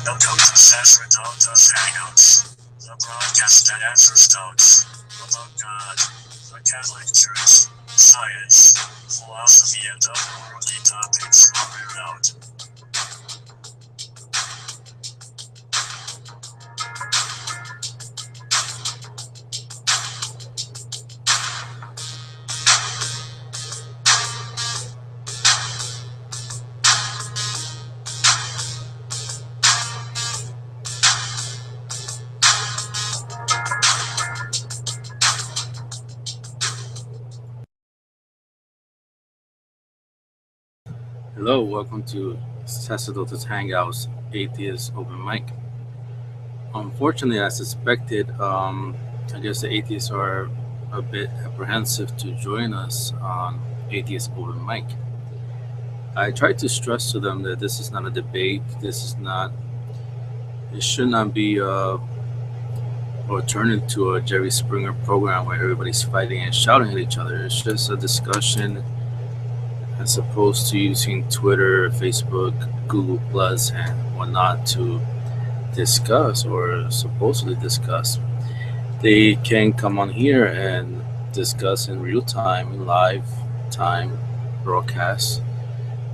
Welcome to Sacerdotus Hangouts, the broadcast that answers doubts about God, the Catholic Church, science, philosophy, and other worldly topics all around. Hello, welcome to Sacerdotus Hangouts, Atheist Open Mic. Unfortunately, I suspected, I guess the atheists are a bit apprehensive to join us on Atheist Open Mic. I tried to stress to them that this is not a debate, it should not be or turn into a Jerry Springer program where everybody's fighting and shouting at each other. It's just a discussion as opposed to using Twitter, Facebook, Google Plus, and whatnot to discuss or supposedly discuss. They can come on here and discuss in real time, in live time broadcast,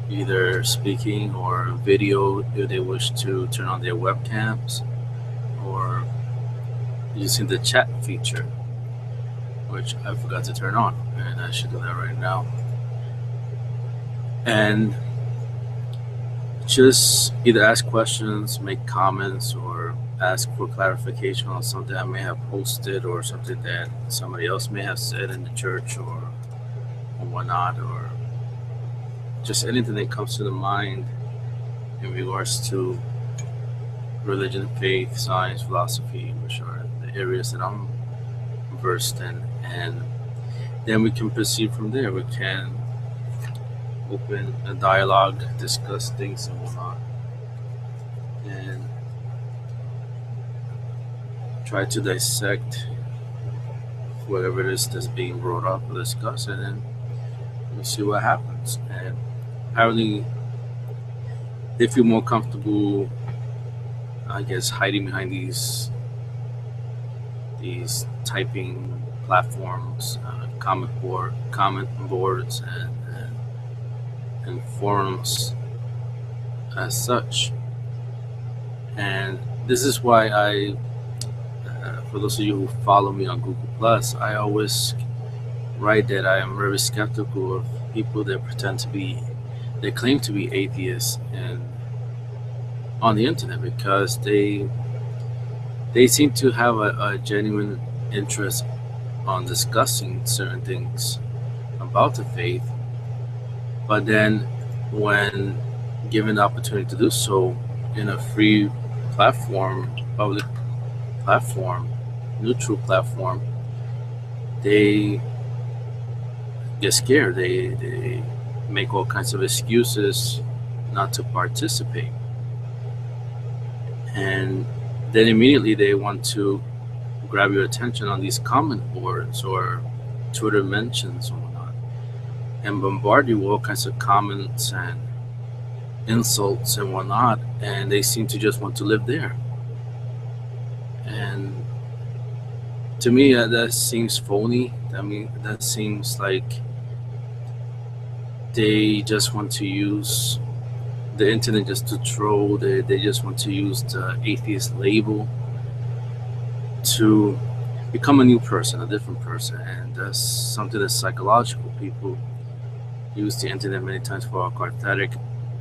either speaking or video if they wish to turn on their webcams, or using the chat feature, which I forgot to turn on, and I should do that right now. And just either ask questions, make comments, or ask for clarification on something I may have posted or something that somebody else may have said in the church or whatnot, or just anything that comes to the mind in regards to religion, faith, science, philosophy, which are the areas that I'm versed in. And then we can proceed from there. We can open a dialogue, discuss things and whatnot, and try to dissect whatever it is that's being brought up or discussed, and then we see what happens. And apparently they feel more comfortable, I guess, hiding behind these typing platforms, comment boards, and forums as such. And this is why for those of you who follow me on Google Plus, I always write that I am very skeptical of people that claim to be atheists and on the internet, because they seem to have a genuine interest on discussing certain things about the faith. But then when given the opportunity to do so in a free platform, public platform, neutral platform, they get scared. They make all kinds of excuses not to participate. And then immediately they want to grab your attention on these comment boards or Twitter mentions or whatnot, and bombard you with all kinds of comments and insults and whatnot, and they seem to just want to live there. And to me, that seems phony. I mean, that seems like they just want to use the internet just to troll. They just want to use the atheist label to become a new person, a different person, and that's something that's psychological. People use the internet many times for a cathartic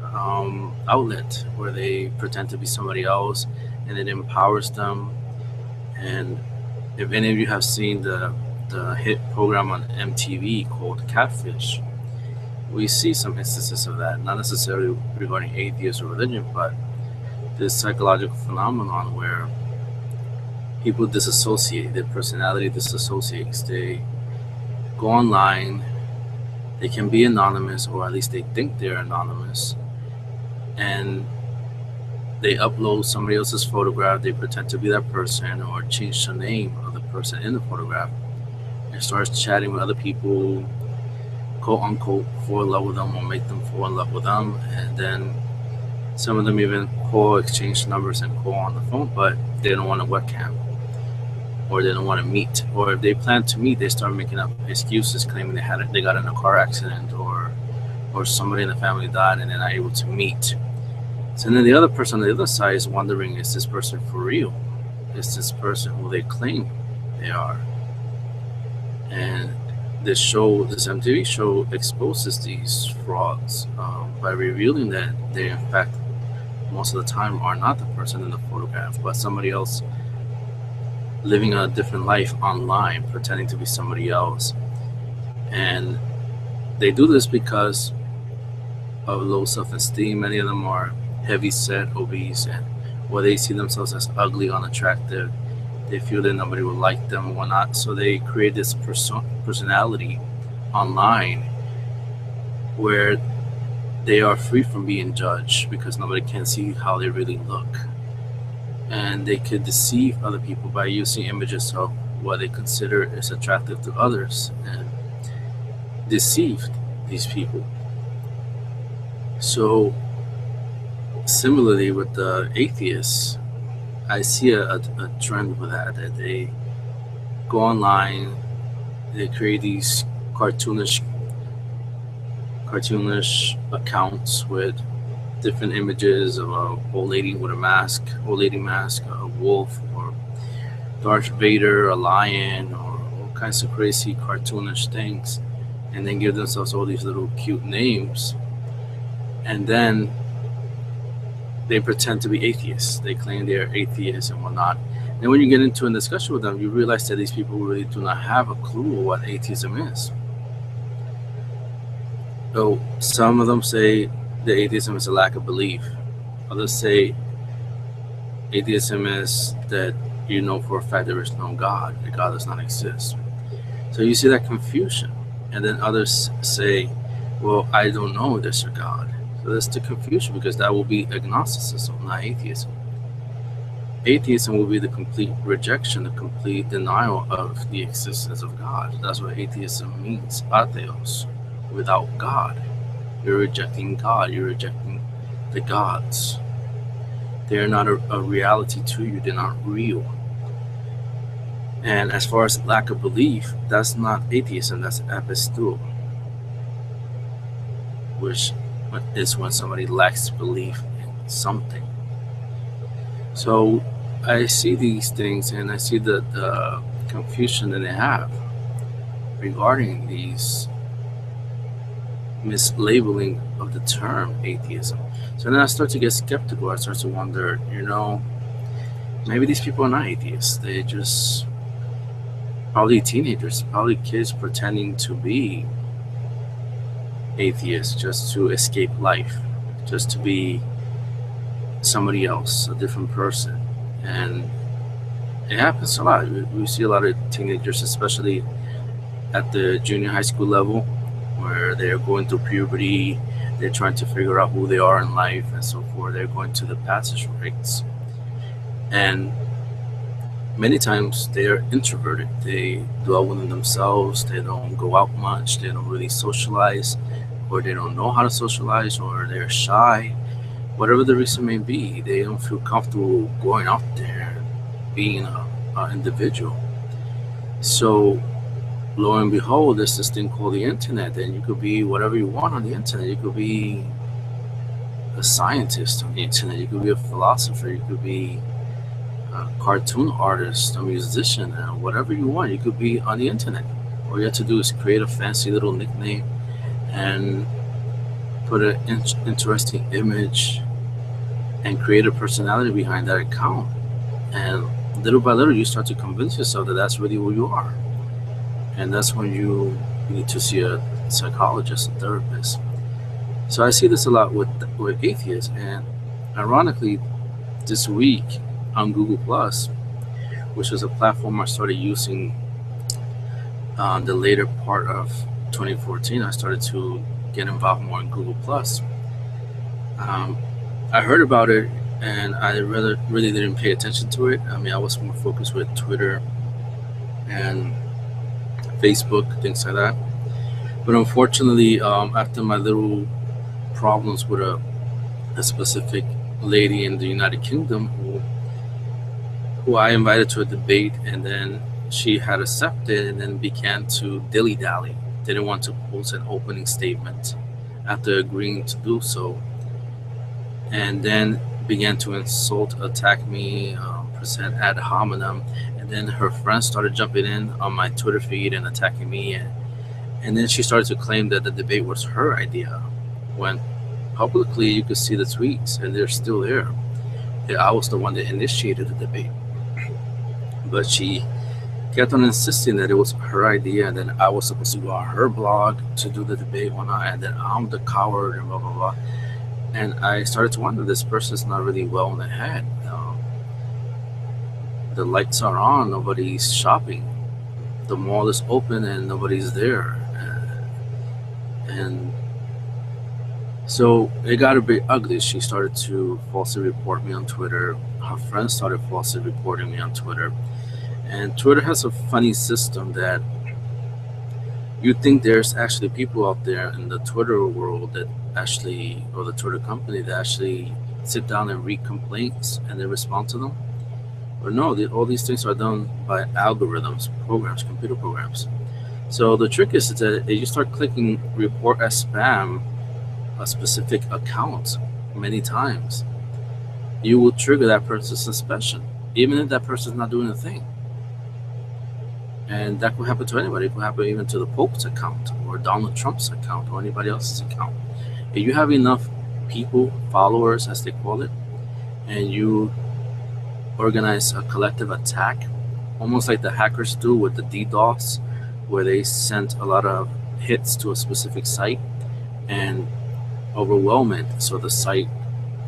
outlet where they pretend to be somebody else, and it empowers them. And if any of you have seen the hit program on MTV called Catfish, we see some instances of that, not necessarily regarding atheism or religion, but this psychological phenomenon where people disassociate, their personality disassociates. They go online, they can be anonymous, or at least they think they're anonymous, and they upload somebody else's photograph, they pretend to be that person, or change the name of the person in the photograph, and starts chatting with other people, quote unquote, fall in love with them or make them fall in love with them. And then Some of them even call, exchange numbers, and call on the phone, but they don't want a webcam, or they don't want to meet. Or if they plan to meet, they start making up excuses, claiming they got in a car accident, or somebody in the family died and they're not able to meet. So then the other person on the other side is wondering, is this person for real? Is this person who they claim they are? And this MTV show exposes these frauds by revealing that they, in fact, most of the time are not the person in the photograph, but somebody else living a different life online, pretending to be somebody else. And they do this because of low self-esteem. Many of them are heavy-set, obese, and or they see themselves as ugly, unattractive. They feel that nobody will like them and whatnot, so they create this personality online where they are free from being judged because nobody can see how they really look. And they could deceive other people by using images of what they consider is attractive to others and deceive these people. So similarly with the atheists, I see a trend with that they go online, they create these cartoonish accounts with different images of a old lady with a mask, a wolf, or Darth Vader, a lion, or all kinds of crazy cartoonish things, and then give themselves all these little cute names, and then they pretend to be atheists. They claim they are atheists and whatnot. And when you get into a discussion with them, you realize that these people really do not have a clue of what atheism is. So some of them say that atheism is a lack of belief. Others say atheism is that you know for a fact there is no God, that God does not exist. So you see that confusion. And then others say, well, I don't know if there's a God. So that's the confusion, because that will be agnosticism, not atheism. Atheism will be the complete rejection, the complete denial of the existence of God. That's what atheism means, atheos, without God. You're rejecting God, you're rejecting the gods. They're not a reality to you, they're not real. And as far as lack of belief, that's not atheism, that's apisteuo, which is when somebody lacks belief in something. So I see these things, and I see the confusion that they have regarding these mislabeling of the term atheism. So then I start to get skeptical. I start to wonder, maybe these people are not atheists. They just probably teenagers, probably kids pretending to be atheists just to escape life, just to be somebody else, a different person. And it happens a lot. We see a lot of teenagers, especially at the junior high school level, where they're going through puberty, they're trying to figure out who they are in life and so forth. They're going to the passage rates. And many times they're introverted. They dwell within themselves. They don't go out much. They don't really socialize, or they don't know how to socialize, or they're shy. Whatever the reason may be, they don't feel comfortable going out there, being an individual. So lo and behold, there's this thing called the internet, and you could be whatever you want on the internet. You could be a scientist on the internet. You could be a philosopher. You could be a cartoon artist, a musician, whatever you want. You could be on the internet. All you have to do is create a fancy little nickname and put an interesting image and create a personality behind that account. And little by little, you start to convince yourself that that's really who you are. And that's when you need to see a psychologist, a therapist. So I see this a lot with atheists. And ironically, this week on Google+, which is a platform I started using the later part of 2014, I started to get involved more in Google+. I heard about it, and I really didn't pay attention to it. I mean, I was more focused with Twitter and Facebook, things like that. But unfortunately, after my little problems with a a specific lady in the United Kingdom who I invited to a debate, and then she had accepted and then began to dilly-dally. Didn't want to post an opening statement after agreeing to do so, and then began to insult, attack me, present ad hominem, and then her friends started jumping in on my Twitter feed and attacking me, and then she started to claim that the debate was her idea, when publicly you could see the tweets and they're still there. I was the one that initiated the debate, but she kept on insisting that it was her idea and that I was supposed to go on her blog to do the debate or not, and that I'm the coward and blah blah blah. And I started to wonder, this person's not really well in the head. The lights are on, nobody's shopping. The mall is open and nobody's there. And so it got a bit ugly. She started to falsely report me on Twitter. Her friends started falsely reporting me on Twitter. And Twitter has a funny system that you think there's actually people out there in the Twitter world that actually, or the Twitter company that actually sit down and read complaints and then respond to them. Or no, all these things are done by algorithms, programs, computer programs. So the trick is that if you start clicking report as spam a specific account many times, you will trigger that person's suspension, even if that person's not doing a thing. And that could happen to anybody. It could happen even to the Pope's account or Donald Trump's account or anybody else's account. If you have enough people, followers as they call it, and you organize a collective attack, almost like the hackers do with the DDoS, where they sent a lot of hits to a specific site and overwhelm it so the site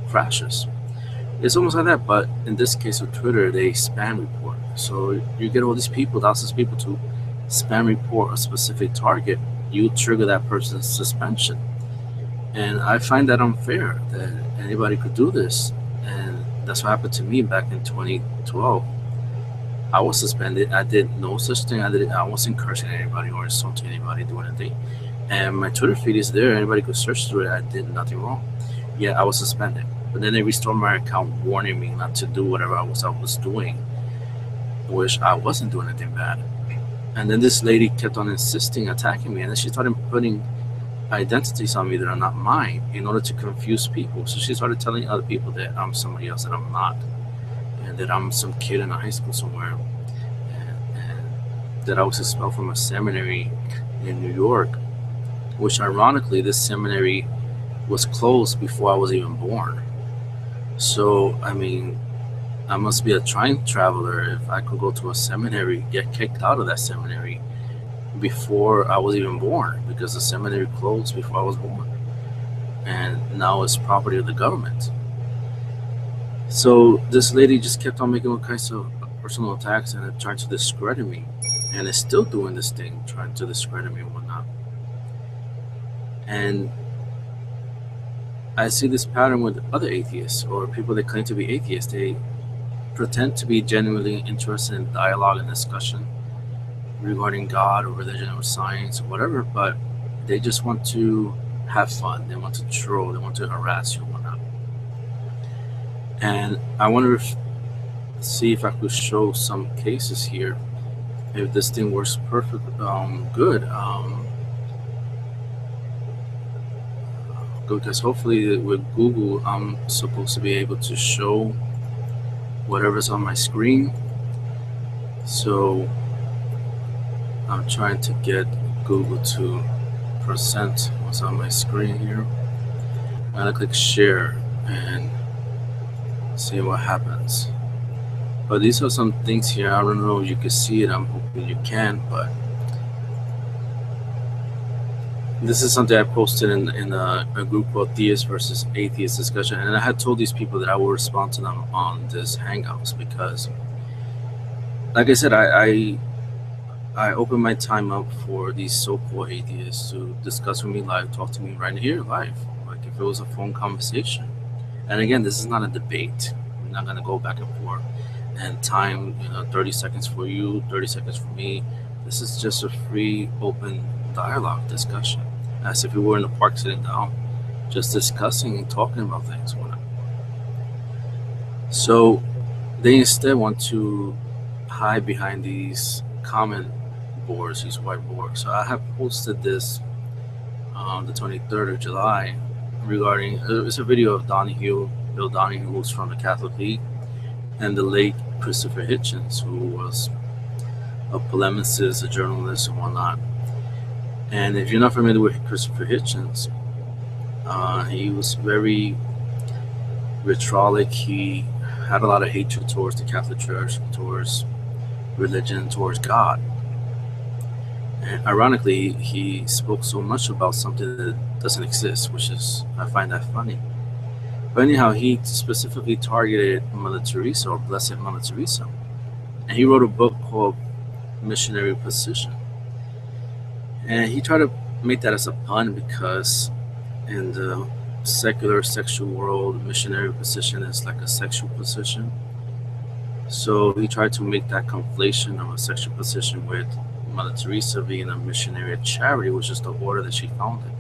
crashes. It's almost like that, but in this case with Twitter, they spam report. So you get all these people, thousands of people to spam report a specific target, you trigger that person's suspension. And I find that unfair that anybody could do this. And that's what happened to me back in 2012. I was suspended. I did no such thing. I wasn't cursing anybody or insulting anybody, doing anything. And my Twitter feed is there. Anybody could search through it. I did nothing wrong. Yeah, I was suspended. But then they restored my account, warning me not to do whatever I was doing, which I wasn't doing anything bad. And then this lady kept on insisting, attacking me, and then she started putting identities on me that are not mine in order to confuse people. So she started telling other people that I'm somebody else that I'm not, and that I'm some kid in a high school somewhere, and that I was expelled from a seminary in New York, which ironically this seminary was closed before I was even born. So I mean, I must be a time traveler if I could go to a seminary, get kicked out of that seminary before I was even born, because the seminary closed before I was born, and now it's property of the government. So this lady just kept on making all kinds of personal attacks and trying to discredit me, and is still doing this thing, trying to discredit me and whatnot. And I see this pattern with other atheists or people that claim to be atheists. They pretend to be genuinely interested in dialogue and discussion regarding God or religion or science or whatever, but they just want to have fun. They want to troll. They want to harass you and whatnot. And I want to see if I could show some cases here, if this thing works perfect, good. Because hopefully with Google, I'm supposed to be able to show whatever's on my screen. So I'm trying to get Google to present what's on my screen here. I'm gonna click share and see what happens. But these are some things here. I don't know if you can see it. I'm hoping you can, but this is something I posted in a group called Theist versus Atheist discussion, and I had told these people that I will respond to them on this Hangouts because, like I said, I open my time up for these so-called atheists to discuss with me live, talk to me right here live, like if it was a phone conversation. And again, this is not a debate. We're not gonna go back and forth and time, 30 seconds for you, 30 seconds for me. This is just a free, open dialogue discussion, as if we were in the park sitting down just discussing and talking about things. So they instead want to hide behind these comment boards, these whiteboards. So I have posted this on the 23rd of July regarding, it's a video of Bill Donahue, who's from the Catholic League, and the late Christopher Hitchens, who was a polemicist, a journalist, and whatnot. And if you're not familiar with Christopher Hitchens, he was very vitriolic. He had a lot of hatred towards the Catholic Church, towards religion, towards God. And ironically, he spoke so much about something that doesn't exist, which is, I find that funny. But anyhow, he specifically targeted Mother Teresa, or Blessed Mother Teresa. And he wrote a book called Missionary Position. And he tried to make that as a pun because in the secular sexual world, missionary position is like a sexual position. So he tried to make that conflation of a sexual position with Mother Teresa being a missionary of charity, which is the order that she founded.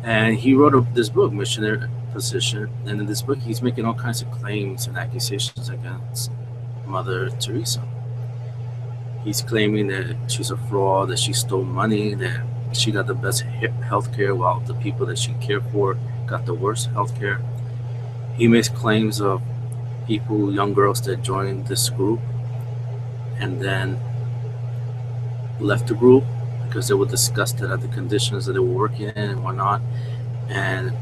And he wrote this book, Missionary Position, and in this book he's making all kinds of claims and accusations against Mother Teresa. He's claiming that she's a fraud, that she stole money, that she got the best health care while the people that she cared for got the worst health care. He makes claims of people, young girls that joined this group and then left the group because they were disgusted at the conditions that they were working in and whatnot. And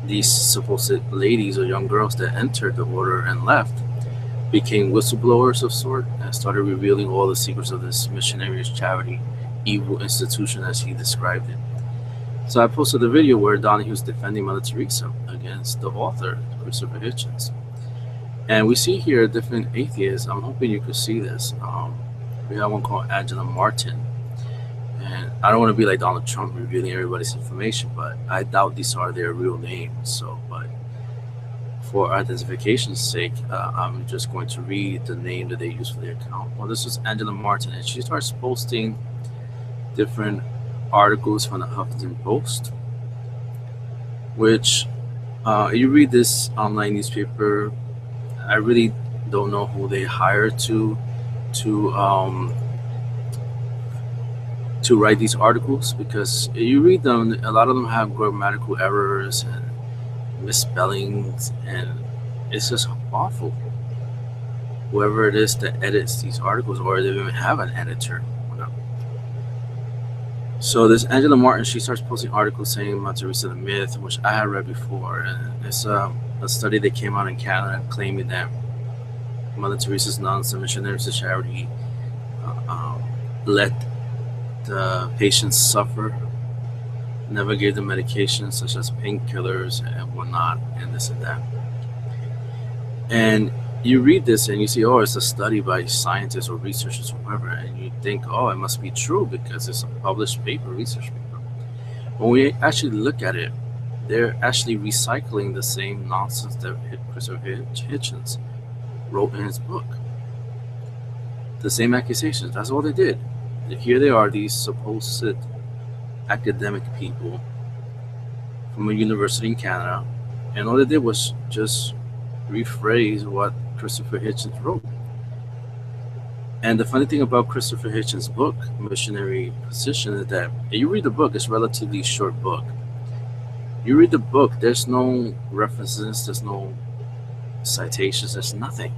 these supposed ladies or young girls that entered the order and left became whistleblowers of sort and started revealing all the secrets of this missionary charity evil institution as he described it. So I posted a video where Donahue's defending Mother Teresa against the author, Christopher Hitchens. And we see here different atheists. I'm hoping you could see this. We have one called Angela Martin. And I don't want to be like Donald Trump revealing everybody's information, but I doubt these are their real names. So, but for identification's sake, I'm just going to read the name that they use for their account. Well, this is Angela Martin, and she starts posting different articles from the Huffington Post, which you read this online newspaper. I really don't know who they hired to write these articles, because you read them, a lot of them have grammatical errors and misspellings, and it's just awful. Whoever it is that edits these articles, or they even have an editor. So this Angela Martin, she starts posting articles saying Mother Teresa the myth, which I had read before, and it's a study that came out in Canada claiming that Mother Teresa's nuns and missionaries of charity let the patients suffer, never gave them medications such as painkillers and whatnot, and this and that. And you read this and you see, oh, it's a study by scientists or researchers or whoever, and you think, oh, it must be true because it's a published paper, research paper. When we actually look at it, they're actually recycling the same nonsense that Christopher Hitchens wrote in his book. The same accusations, that's all they did. Here they are, these supposed academic people from a university in Canada, and all they did was just rephrase what Christopher Hitchens wrote. And the funny thing about Christopher Hitchens' book, Missionary Position, is that you read the book, it's a relatively short book. You read the book, there's no references, there's no citations, there's nothing.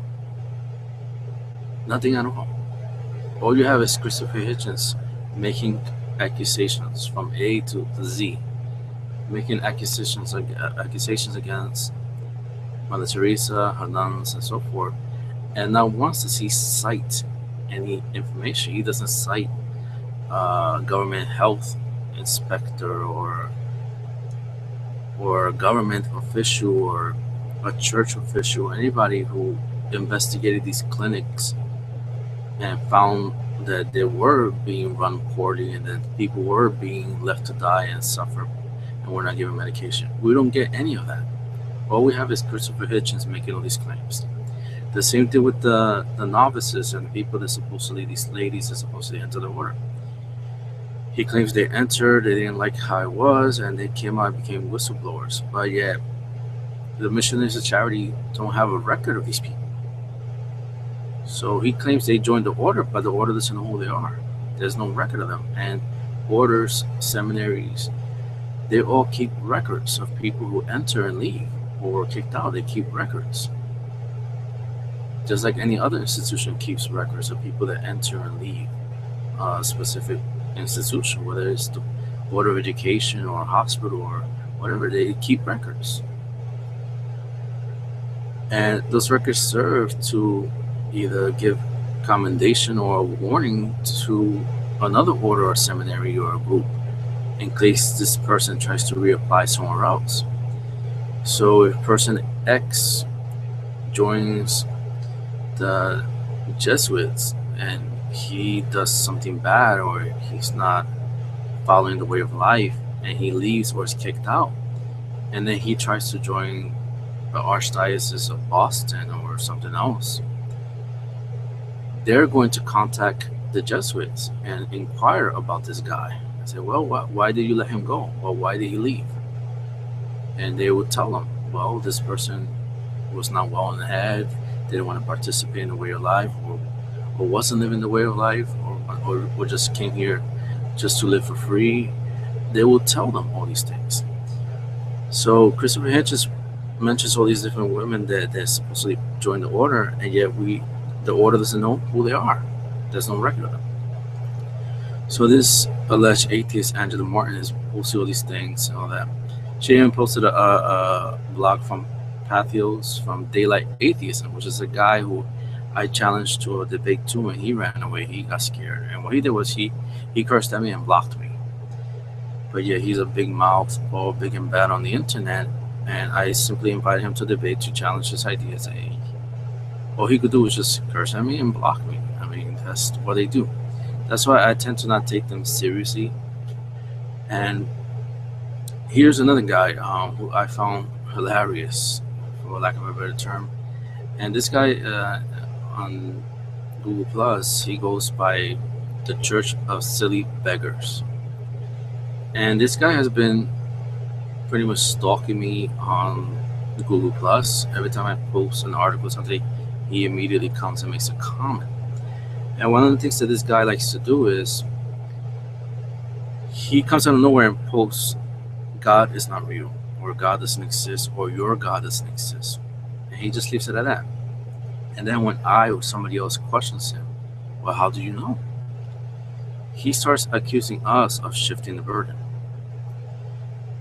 Nothing at all. All you have is Christopher Hitchens making accusations from A to Z, making accusations against Mother Teresa, her nuns, and so forth. And now once does he cite any information? He doesn't cite a government health inspector or a government official or a church official, or anybody who investigated these clinics and found that they were being run poorly and that people were being left to die and suffer and were not given medication. We don't get any of that. All we have is Christopher Hitchens making all these claims. The same thing with the novices and the people that supposedly, these ladies that supposedly enter the order. He claims they entered, they didn't like how it was, and they came out and became whistleblowers. But yet, the missionaries of charity don't have a record of these people. So he claims they joined the order, but the order doesn't know who they are. There's no record of them. And orders, seminaries, they all keep records of people who enter and leave or were kicked out. They keep records. Just like any other institution keeps records of people that enter and leave a specific institution, whether it's the Board of Education or a hospital or whatever, they keep records. And those records serve to either give commendation or a warning to another order or seminary or a group in case this person tries to reapply somewhere else. So if person X joins the Jesuits and he does something bad or he's not following the way of life and he leaves or is kicked out, and then he tries to join the Archdiocese of Boston or something else, they're going to contact the Jesuits and inquire about this guy and say, well, why did you let him go? Well, why did he leave? And they would tell them, well, this person was not well in the head, didn't want to participate in the way of life, or wasn't living the way of life, or just came here just to live for free. They will tell them all these things. So Christopher Hitchens mentions all these different women that supposedly joined the order, and yet the order doesn't know who they are. There's no record of them. So this alleged atheist Angela Martin is posting all these things and all that. She even posted a blog from Pathos from Daylight Atheism, which is a guy who I challenged to a debate too, and he ran away. He got scared, and what he did was he cursed at me and blocked me. But yeah, he's a big mouth, all big and bad on the internet, and I simply invited him to debate to challenge his ideas. And all he could do was just curse at me and block me. I mean, that's what they do. That's why I tend to not take them seriously. And here's another guy who I found hilarious, for lack of a better term. And this guy on Google Plus, he goes by the Church of Silly Beggars. And this guy has been pretty much stalking me on Google Plus. Every time I post an article or something, he immediately comes and makes a comment. And one of the things that this guy likes to do is he comes out of nowhere and posts, God is not real, or God doesn't exist, or your God doesn't exist. And he just leaves it at that. And then when I or somebody else questions him, well, how do you know? He starts accusing us of shifting the burden.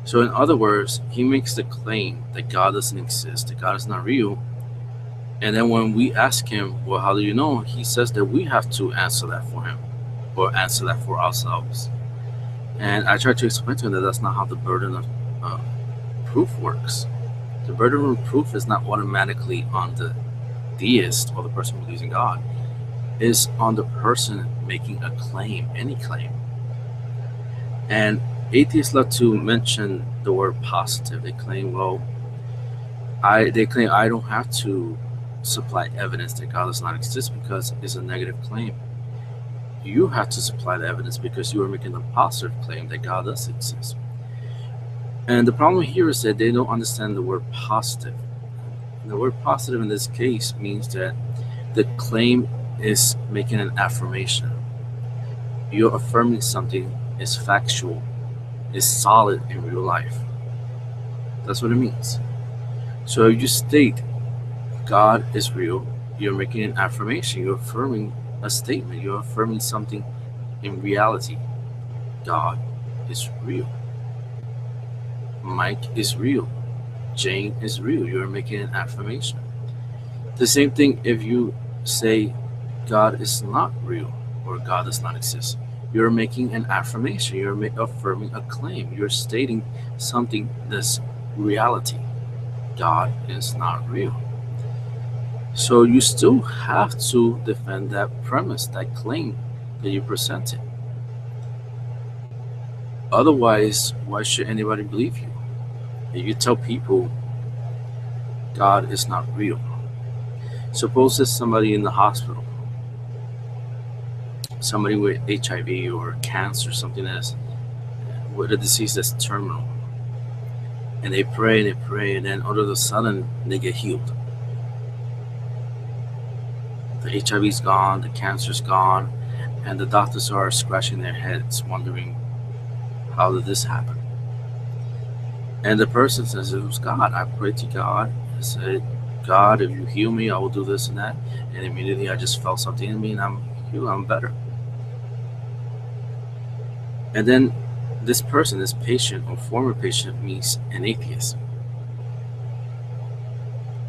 So in other words, he makes the claim that God doesn't exist, that God is not real. And then when we ask him, well, how do you know? He says that we have to answer that for him, or answer that for ourselves. And I try to explain to him that that's not how the burden of proof works. The burden of proof is not automatically on the deist or the person who believes in God. It's on the person making a claim, any claim. And atheists love to mention the word positive. They claim, well, I don't have to supply evidence that God does not exist because it's a negative claim. You have to supply the evidence because you are making a positive claim that God does exist. And the problem here is that they don't understand the word positive. And the word positive in this case means that the claim is making an affirmation. You're affirming something is factual, is solid in real life. That's what it means. So if you state God is real, you're making an affirmation. You're affirming a statement. You're affirming something in reality. God is real. Mike is real. Jane is real. You're making an affirmation. The same thing if you say God is not real or God does not exist. You're making an affirmation. You're affirming a claim. You're stating something that's reality. God is not real. So you still have to defend that premise, that claim that you presented. Otherwise, why should anybody believe you? If you tell people God is not real. Suppose there's somebody in the hospital somebody with HIV or cancer, something that's with a disease that's terminal, and they pray, and then all of a sudden they get healed. The HIV's gone, the cancer's gone, and the doctors are scratching their heads, wondering, how did this happen? And the person says, it was God. I prayed to God. I said, God, if you heal me, I will do this and that. And immediately I just felt something in me, and I'm healed, I'm better. And then this person, this patient or former patient, meets an atheist.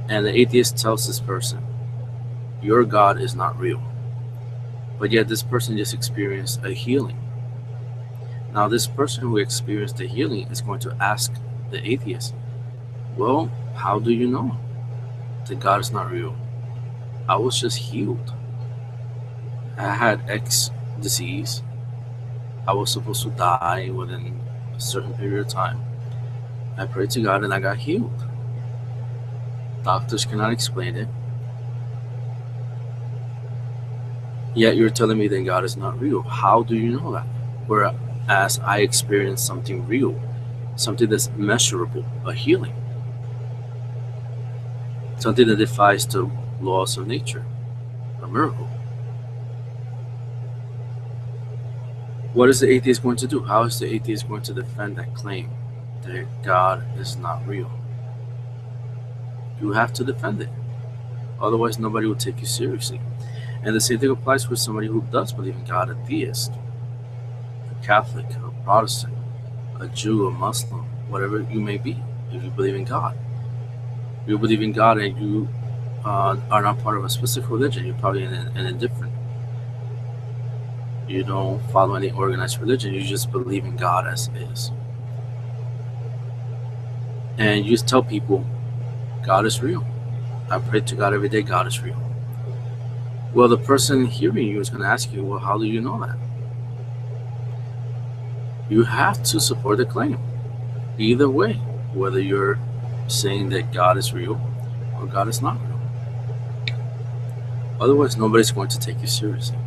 And the atheist tells this person, your God is not real. But yet this person just experienced a healing. Now this person who experienced the healing is going to ask the atheist, well, how do you know that God is not real? I was just healed. I had X disease. I was supposed to die within a certain period of time. I prayed to God and I got healed. Doctors cannot explain it. Yet you're telling me that God is not real. How do you know that? Whereas I experienced something real, something that's measurable, a healing. Something that defies the laws of nature, a miracle. What is the atheist going to do? How is the atheist going to defend that claim that God is not real? You have to defend it. Otherwise, nobody will take you seriously. And the same thing applies with somebody who does believe in God, a theist, a Catholic, a Protestant, a Jew, a Muslim, whatever you may be, if you believe in God. If you believe in God and you are not part of a specific religion, you're probably an indifferent. You don't follow any organized religion, you just believe in God as is. And you just tell people, God is real. I pray to God every day, God is real. Well, the person hearing you is going to ask you, well, how do you know that? You have to support the claim. Either way, whether you're saying that God is real or God is not real. Otherwise, nobody's going to take you seriously.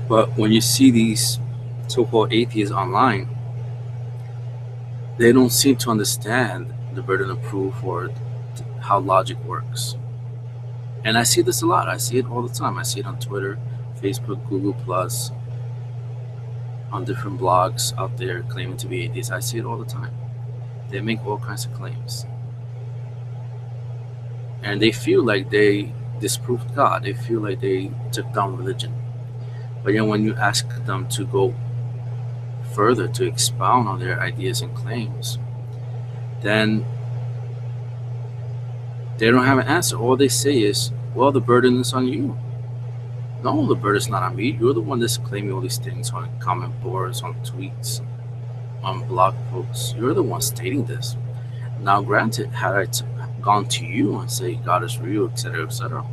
But when you see these so-called atheists online, they don't seem to understand the burden of proof or how logic works. And I see this a lot. I see it all the time. I see it on Twitter, Facebook, Google+, on different blogs out there claiming to be atheists. I see it all the time. They make all kinds of claims. And they feel like they disproved God. They feel like they took down religion. But then when you ask them to go further, to expound on their ideas and claims, then they don't have an answer. All they say is, well, the burden is on you. No, the burden is not on me. You're the one that's claiming all these things on comment boards, on tweets, on blog posts. You're the one stating this. Now, granted, had I gone to you and say God is real, etc.,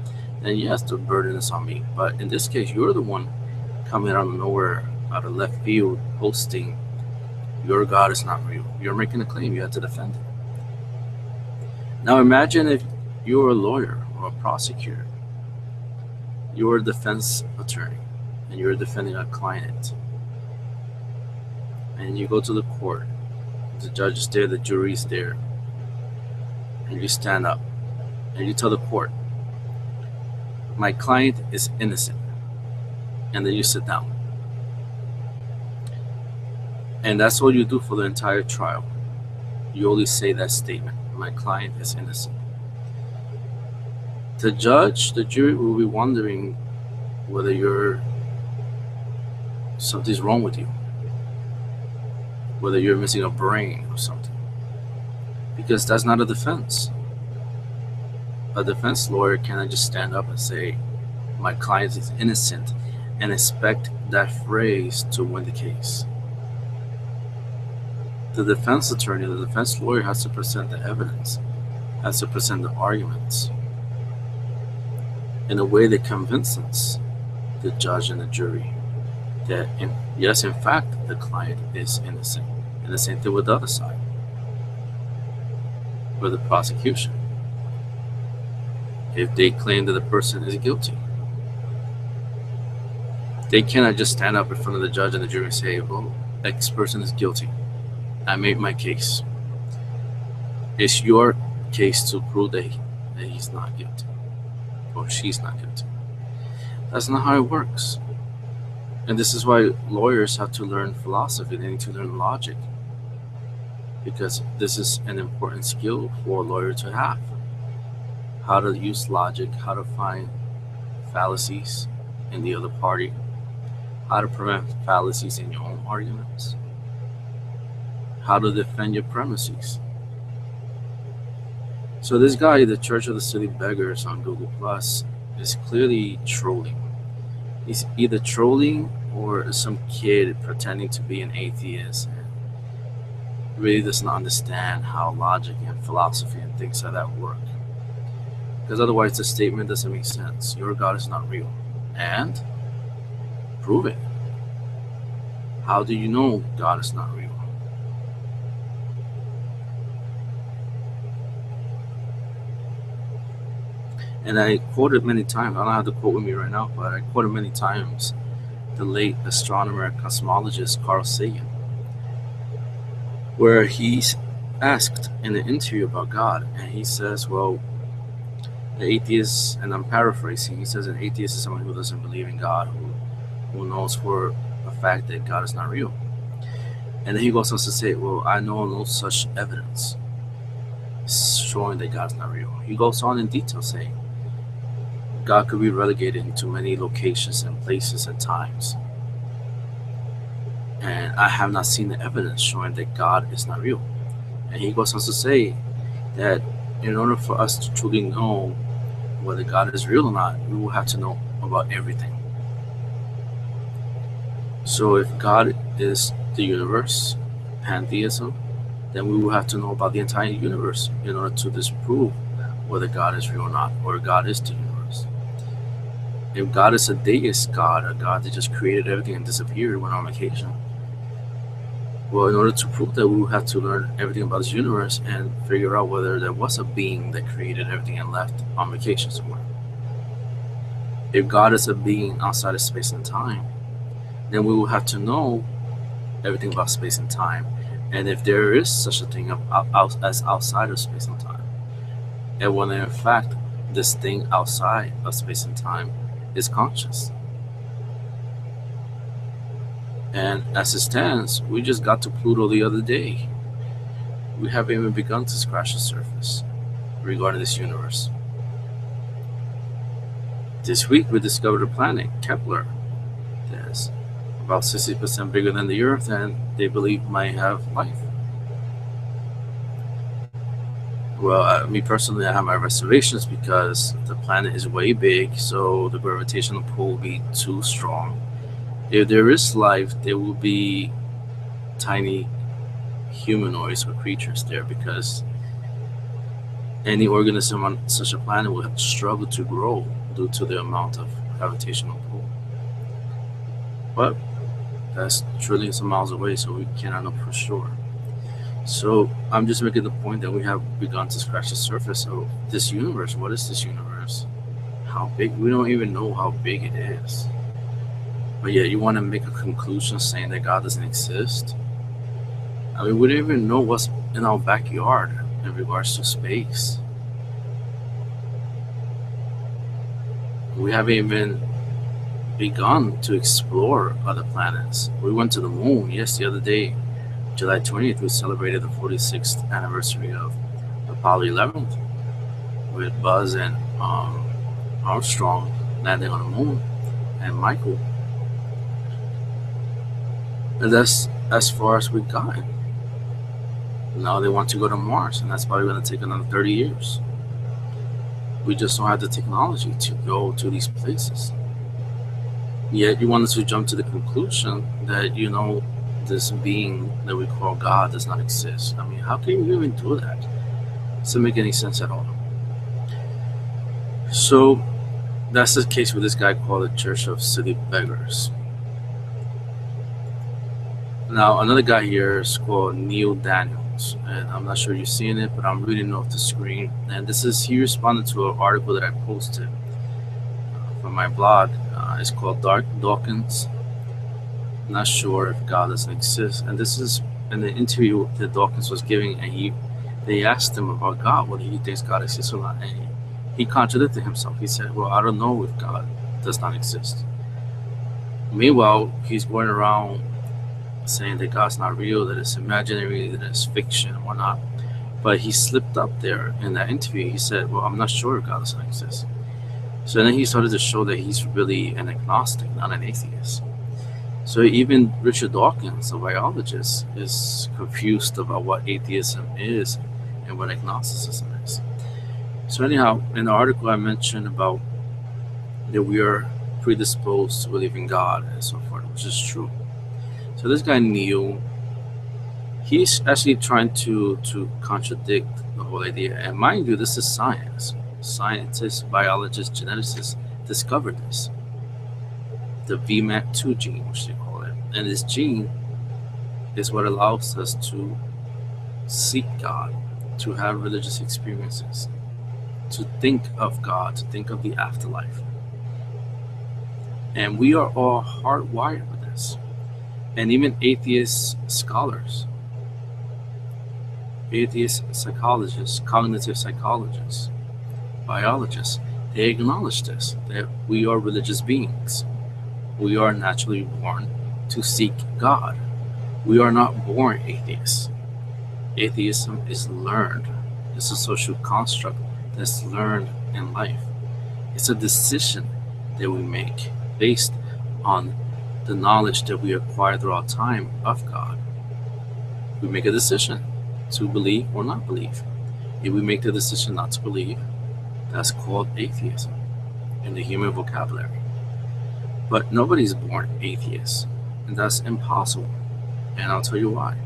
then yes, the burden is on me. But in this case, you're the one coming out of nowhere, out of left field, posting your God is not real. You're making a claim. You have to defend it. Now imagine if you're a lawyer or a prosecutor. You're a defense attorney and you're defending a client. And you go to the court. The judge is there, the jury is there. And you stand up and you tell the court, my client is innocent. And then you sit down. And that's all you do for the entire trial. You only say that statement, my client is innocent. The judge, the jury will be wondering whether something's wrong with you, whether you're missing a brain or something, because that's not a defense. A defense lawyer cannot just stand up and say, my client is innocent, and expect that phrase to win the case. The defense attorney, the defense lawyer has to present the evidence, has to present the arguments in a way that convinces the judge and the jury that, yes, in fact, the client is innocent. And the same thing with the other side, with the prosecution. if they claim that the person is guilty. They cannot just stand up in front of the judge and the jury and say, well, X person is guilty. I made my case. It's your case to prove that he's not guilty or she's not guilty. That's not how it works. And this is why lawyers have to learn philosophy. They need to learn logic, because this is an important skill for a lawyer to have. How to use logic, how to find fallacies in the other party, how to prevent fallacies in your own arguments, how to defend your premises. So this guy, the Church of the City Beggars on Google Plus, is clearly trolling. He's either trolling or some kid pretending to be an atheist and really doesn't understand how logic and philosophy and things like that work. Because otherwise the statement doesn't make sense. Your God is not real. And prove it. How do you know God is not real? And I quoted many times, I don't have the quote with me right now, but I quoted many times the late astronomer and cosmologist Carl Sagan, where he's asked in an interview about God, and he says, well, the atheist, and I'm paraphrasing, he says an atheist is someone who doesn't believe in God, who knows for a fact that God is not real. And then he goes on to say, well, I know no such evidence showing that God is not real. He goes on in detail saying, God could be relegated into many locations and places and times. And I have not seen the evidence showing that God is not real. And he goes on to say that in order for us to truly know whether God is real or not, we will have to know about everything. So if God is the universe, pantheism, then we will have to know about the entire universe in order to disprove whether God is real or not, or God is the universe. If God is a deist God, a God that just created everything and disappeared when on vacation, well, in order to prove that, we will have to learn everything about this universe and figure out whether there was a being that created everything and left on vacation somewhere. If God is a being outside of space and time, then we will have to know everything about space and time. And if there is such a thing as outside of space and time, and when in fact this thing outside of space and time is conscious. And as it stands, we just got to Pluto the other day. We haven't even begun to scratch the surface regarding this universe. This week we discovered a planet, Kepler, that's about 60% bigger than the Earth, and they believe might have life. Well, me personally, I have my reservations because the planet is way big, so the gravitational pull will be too strong. If there is life, there will be tiny humanoids or creatures there, because any organism on such a planet will have to struggle to grow due to the amount of gravitational pull. But that's trillions of miles away, so we cannot know for sure. So I'm just making the point that we have begun to scratch the surface of this universe. What is this universe? How big? We don't even know how big it is. But yet you want to make a conclusion saying that God doesn't exist? I mean, we don't even know what's in our backyard in regards to space. We haven't even begun to explore other planets. We went to the moon, yes, the other day. July 20th, we celebrated the 46th anniversary of Apollo 11 with Buzz and Armstrong landing on the moon, and Michael. And that's as far as we've gotten. Now they want to go to Mars, and that's probably going to take another 30 years. We just don't have the technology to go to these places. Yet you want us to jump to the conclusion that, this being that we call God does not exist. I mean, how can you even do that? It doesn't make any sense at all. So that's the case with this guy called the Church of City Beggars. Now another guy here is called Neil Daniel. and I'm not sure you're seeing it, but I'm reading off the screen. And he responded to an article that I posted from my blog. It's called Dawkins. Not sure if God doesn't exist. And this is in the interview that Dawkins was giving, and they asked him about God, whether he thinks God exists or not, and he contradicted himself. He said, well, I don't know if God does not exist. Meanwhile, he's going around saying that God's not real, that it's imaginary, that it's fiction and whatnot. But he slipped up there in that interview. He said, well, I'm not sure if God does not exist. So then he started to show that he's really an agnostic, not an atheist. So even Richard Dawkins, a biologist, is confused about what atheism is and what agnosticism is. So anyhow, in the article I mentioned about that we are predisposed to believe in God and so forth, which is true. So this guy Neil, he's actually trying to contradict the whole idea. And mind you, this is science. Scientists, biologists, geneticists discovered this. The VMAT2 gene, which they call it. And this gene is what allows us to seek God, to have religious experiences, to think of God, to think of the afterlife. And we are all hardwired with this. And even atheist scholars, atheist psychologists, cognitive psychologists, biologists, they acknowledge this, that we are religious beings. We are naturally born to seek God. We are not born atheists. Atheism is learned. It's a social construct that's learned in life. It's a decision that we make based on the knowledge that we acquire throughout time of God. We make a decision to believe or not believe. If we make the decision not to believe, that's called atheism in the human vocabulary. But nobody's born atheist, and that's impossible. And I'll tell you why.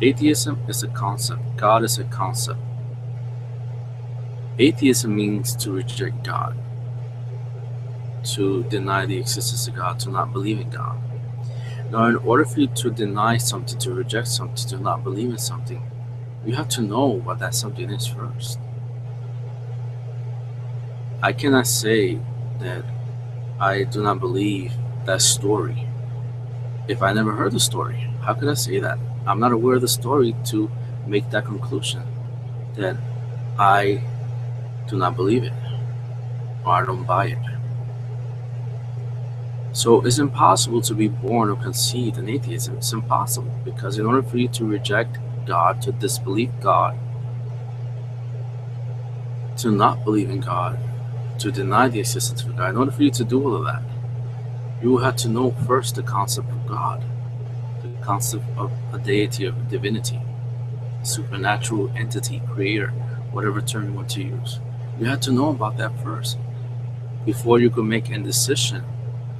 Atheism is a concept. God is a concept. Atheism means to reject God, to deny the existence of God, to not believe in God. Now, in order for you to deny something, to reject something, to not believe in something, you have to know what that something is first. I cannot say that I do not believe that story if I never heard the story. How could I say that? I'm not aware of the story to make that conclusion that I do not believe it or I don't buy it. So it's impossible to be born or conceived in atheism. It's impossible, because in order for you to reject God, to disbelieve God, to not believe in God, to deny the existence of God, in order for you to do all of that, you will have to know first the concept of God, the concept of a deity, of a divinity, supernatural entity, creator, whatever term you want to use. You have to know about that first before you can make a decision.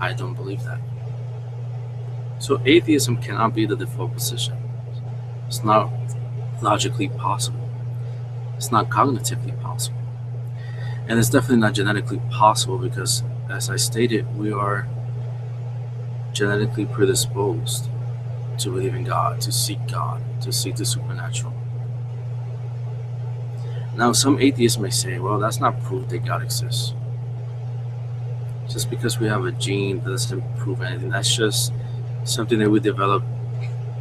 I don't believe that. So atheism cannot be the default position. It's not logically possible. It's not cognitively possible. And it's definitely not genetically possible, because, as I stated, we are genetically predisposed to believe in God, to seek the supernatural. Now, some atheists may say, well, that's not proof that God exists. Just because we have a gene doesn't prove anything. That's just something that we developed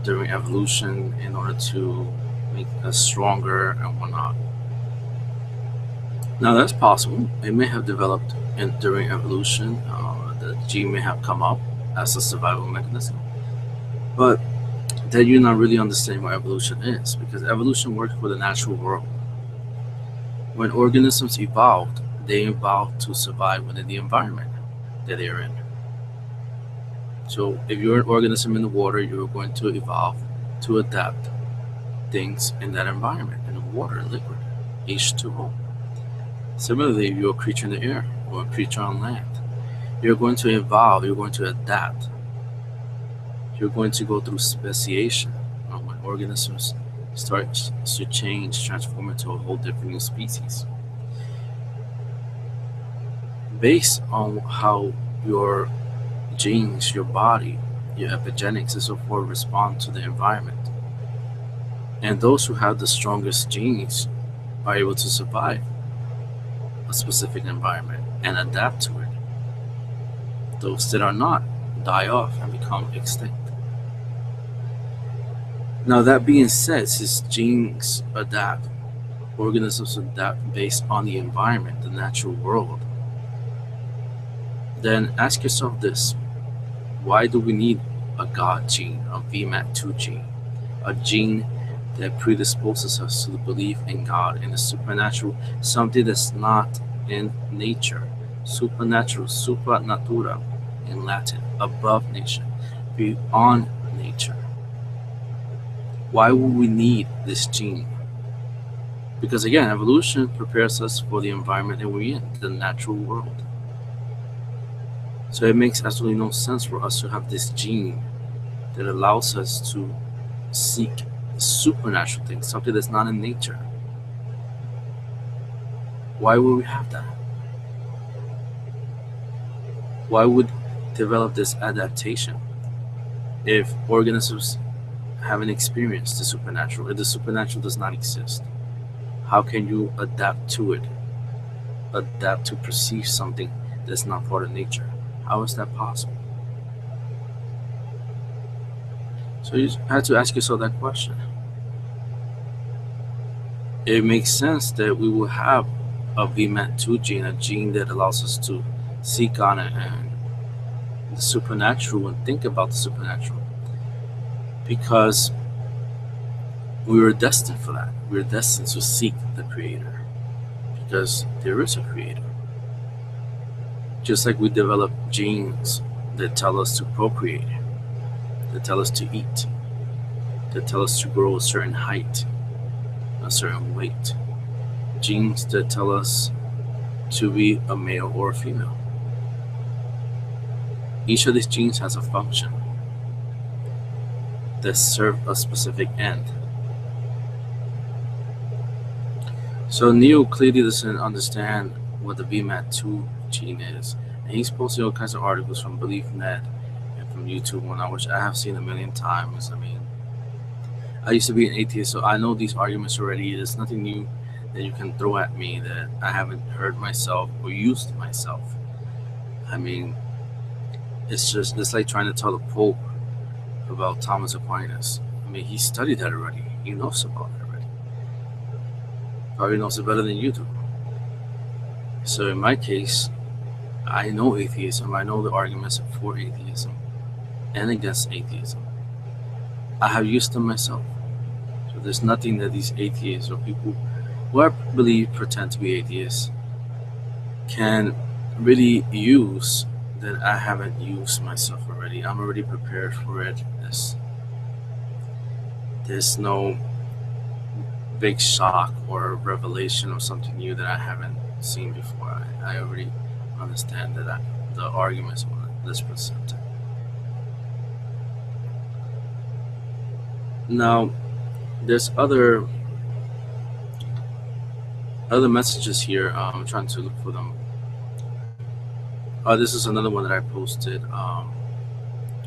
during evolution in order to make us stronger and whatnot. Now, that's possible. It may have developed during evolution. The gene may have come up as a survival mechanism. But then you're not really understanding what evolution is, because evolution works for the natural world. When organisms evolved, they evolved to survive within the environment that they're in. So if you're an organism in the water, you're going to evolve to adapt things in that environment, in the water, liquid, H2O. Similarly, if you're a creature in the air or a creature on land, you're going to evolve, you're going to adapt. You're going to go through speciation when organisms start to change, transform into a whole different new species. Based on how your genes, your body, your epigenetics and so forth respond to the environment. And those who have the strongest genes are able to survive a specific environment and adapt to it. Those that are not die off and become extinct. Now, that being said, since genes adapt, organisms adapt based on the environment, the natural world, then ask yourself this: why do we need a God gene, a VMAT2 gene, a gene that predisposes us to the belief in God, in the supernatural, something that's not in nature? Supernatural, supra natura in Latin, above nature, beyond nature. Why would we need this gene? Because again, evolution prepares us for the environment that we're in, the natural world. So it makes absolutely no sense for us to have this gene that allows us to seek supernatural things, something that's not in nature. Why would we have that? Why would develop this adaptation if organisms haven't experienced the supernatural? If the supernatural does not exist, how can you adapt to it? Adapt to perceive something that's not part of nature? How is that possible? So you have to ask yourself that question. It makes sense that we will have a VMAT2 gene, a gene that allows us to seek on it and the supernatural and think about the supernatural, because we were destined for that. We were destined to seek the Creator because there is a Creator. Just like we develop genes that tell us to procreate, that tell us to eat, that tell us to grow a certain height, a certain weight. Genes that tell us to be a male or a female. Each of these genes has a function that serve a specific end. So Neo clearly doesn't understand what the VMAT2 gene is. And he's posting all kinds of articles from BeliefNet and from YouTube, which I have seen a million times. I mean, I used to be an atheist, so I know these arguments already. There's nothing new that you can throw at me that I haven't heard myself or used myself. I mean, it's like trying to tell the Pope about Thomas Aquinas. I mean, he studied that already. He knows about it already. Probably knows it better than you do. So in my case, I know atheism. I know the arguments for atheism and against atheism. I have used them myself. So there's nothing that these atheists or people who I believe pretend to be atheists can really use that I haven't used myself already. I'm already prepared for it. There's no big shock or revelation of something new that I haven't seen before. I already understand that the arguments that's presented. Now, there's other messages here. I'm trying to look for them. This is another one that I posted.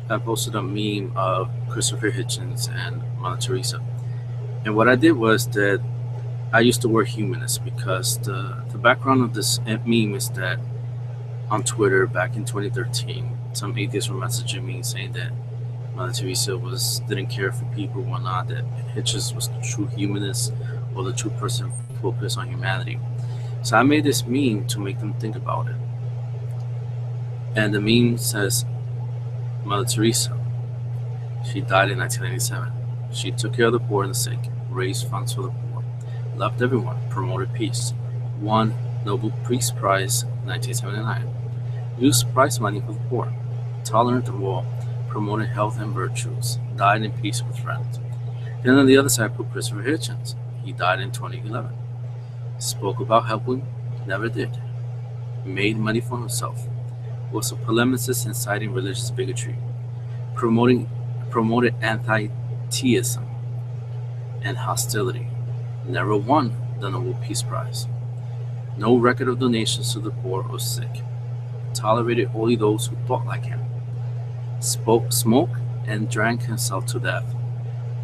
I posted a meme of Christopher Hitchens and Mother Teresa. And what I did was that I used the word humanist because the background of this meme is that on Twitter back in 2013, some atheists were messaging me saying that Mother Teresa didn't care for people or not, that Hitchens was the true humanist or the true person focused on humanity. So I made this meme to make them think about it. And the meme says, Mother Teresa, she died in 1997. She took care of the poor and the sick, raised funds for the poor, loved everyone, promoted peace, won Nobel Peace Prize 1979, used prize money for the poor, tolerant of all, promoted health and virtues, died in peace with friends. Then on the other side put Christopher Hitchens. He died in 2011. Spoke about helping, never did. Made money for himself. Was a polemicist inciting religious bigotry. Promoted anti-theism and hostility. Never won the Nobel Peace Prize. No record of donations to the poor or sick. Tolerated only those who thought like him. Smoked and drank himself to death.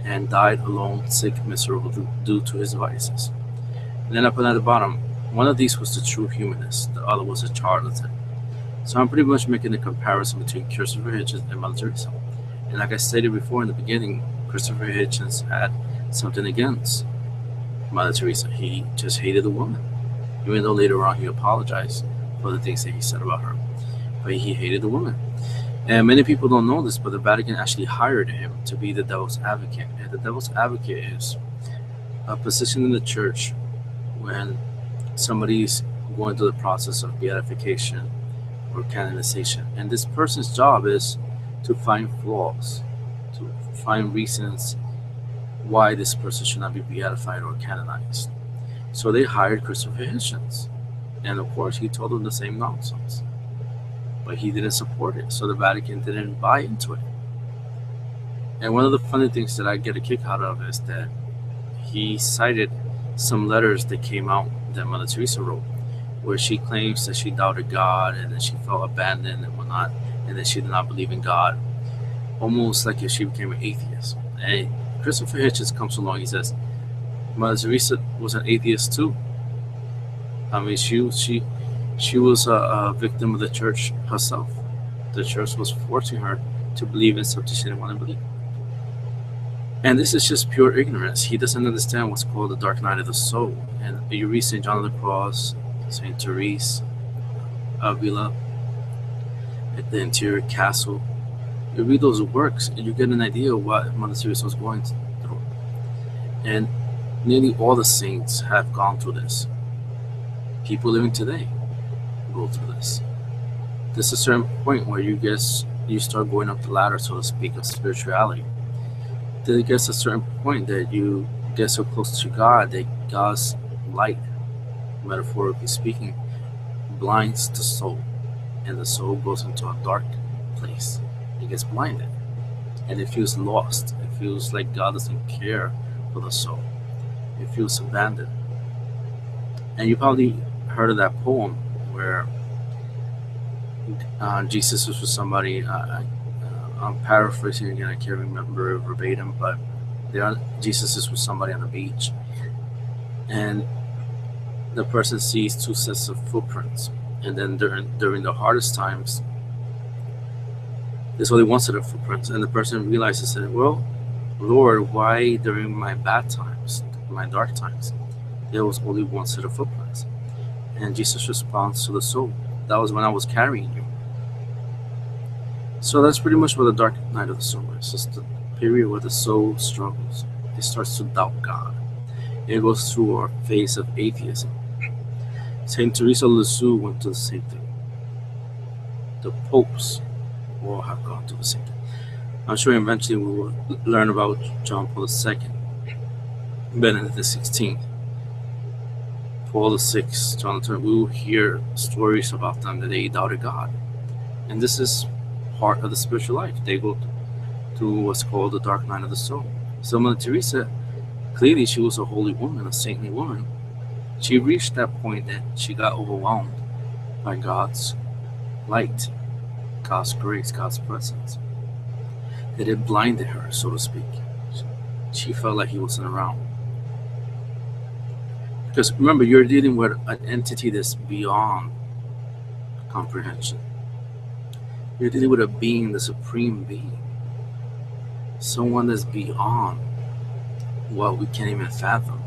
and died alone, sick, miserable due to his vices. And then I put at the bottom, one of these was the true humanist, the other was a charlatan. So I'm pretty much making a comparison between Christopher Hitchens and Mother Teresa. And like I stated before in the beginning, Christopher Hitchens had something against Mother Teresa. He just hated the woman, even though later on he apologized for the things that he said about her. But he hated the woman. And many people don't know this, but the Vatican actually hired him to be the devil's advocate. And the devil's advocate is a position in the church when somebody's going through the process of beatification or canonization. And this person's job is to find flaws, to find reasons why this person should not be beatified or canonized. So they hired Christopher Hitchens. And of course, he told them the same nonsense. But he didn't support it, so the Vatican didn't buy into it. And one of the funny things that I get a kick out of is that he cited some letters that came out that Mother Teresa wrote, where she claims that she doubted God and that she felt abandoned and whatnot, and that she did not believe in God, almost like if she became an atheist. And Christopher Hitchens comes along, he says, Mother Teresa was an atheist too. I mean, she was a victim of the church herself. The church was forcing her to believe in something she didn't want to believe. And this is just pure ignorance. He doesn't understand what's called the dark night of the soul. And you read St. John of the Cross, St. Therese, Avila, at the interior castle. You read those works and you get an idea of what Mother Teresa was going through. And nearly all the saints have gone through this. People living today go through this. There's a certain point where you start going up the ladder, so to speak, of spirituality. Then it gets a certain point that you get so close to God that God's light, metaphorically speaking, blinds the soul, and the soul goes into a dark place. It gets blinded, and it feels lost. It feels like God doesn't care for the soul. It feels abandoned. And you probably heard of that poem where Jesus was with somebody. I'm paraphrasing again, I can't remember verbatim, but Jesus is with somebody on the beach, and the person sees two sets of footprints, and then during the hardest times, there's only one set of footprints, and the person realizes that, well, Lord, why during my bad times, my dark times, there was only one set of footprints? And Jesus responds to the soul, that was when I was carrying you. So that's pretty much what the dark night of the soul is. It's just the period where the soul struggles. It starts to doubt God. It goes through a phase of atheism. Saint Teresa of Lisieux went through the same thing. The popes all have gone through the same thing. I'm sure eventually we will learn about John Paul II, Benedict XVI, Paul VI, John the III. We will hear stories about them that they doubted God. And this is part of the spiritual life. They go through what's called the dark night of the soul. So Mother Teresa, clearly she was a holy woman, a saintly woman. She reached that point that she got overwhelmed by God's light, God's grace, God's presence, that it blinded her, so to speak. She felt like he wasn't around. Because remember, you're dealing with an entity that's beyond comprehension. You're dealing with a being, the supreme being. Someone that's beyond what we can't even fathom.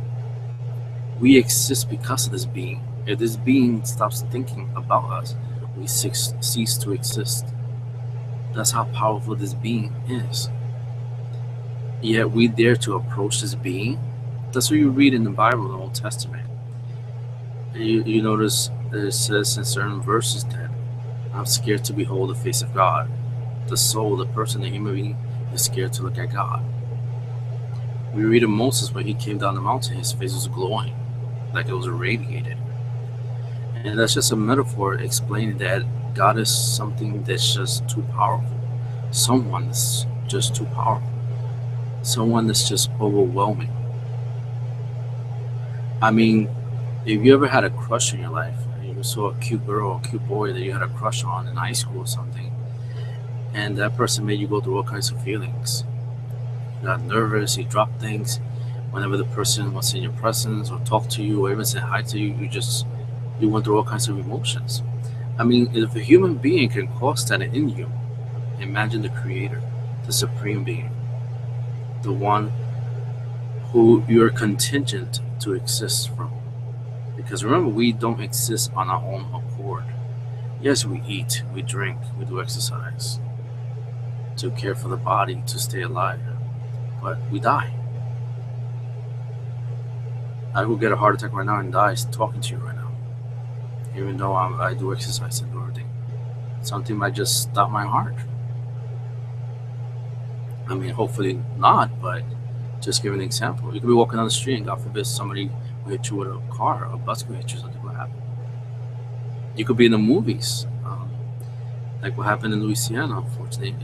We exist because of this being. If this being stops thinking about us, we cease to exist. That's how powerful this being is. Yet we dare to approach this being. That's what you read in the Bible, the Old Testament. You notice that it says in certain verses that I'm scared to behold the face of God. The soul, the person, the human being is scared to look at God. We read of Moses when he came down the mountain, his face was glowing, like it was irradiated. And that's just a metaphor explaining that God is something that's just too powerful. Someone that's just too powerful. Someone that's just overwhelming. I mean, if you ever had a crush in your life, you saw a cute girl or a cute boy that you had a crush on in high school or something, and that person made you go through all kinds of feelings. You got nervous, you drop things. Whenever the person was in your presence or talk to you or even say hi to you, you went through all kinds of emotions. I mean, if a human being can cause that in you, imagine the creator, the supreme being, the one who you're contingent to exist from. Because remember, we don't exist on our own accord. Yes, we eat, we drink, we do exercise to care for the body, to stay alive, but we die. I will get a heart attack right now and die talking to you right now, even though I do exercise and do everything. Something might just stop my heart. I mean, hopefully not, but just give an example. You could be walking down the street and God forbid somebody will hit you with a car, a bus will hit you, something will happen. You could be in the movies, like what happened in Louisiana, unfortunately.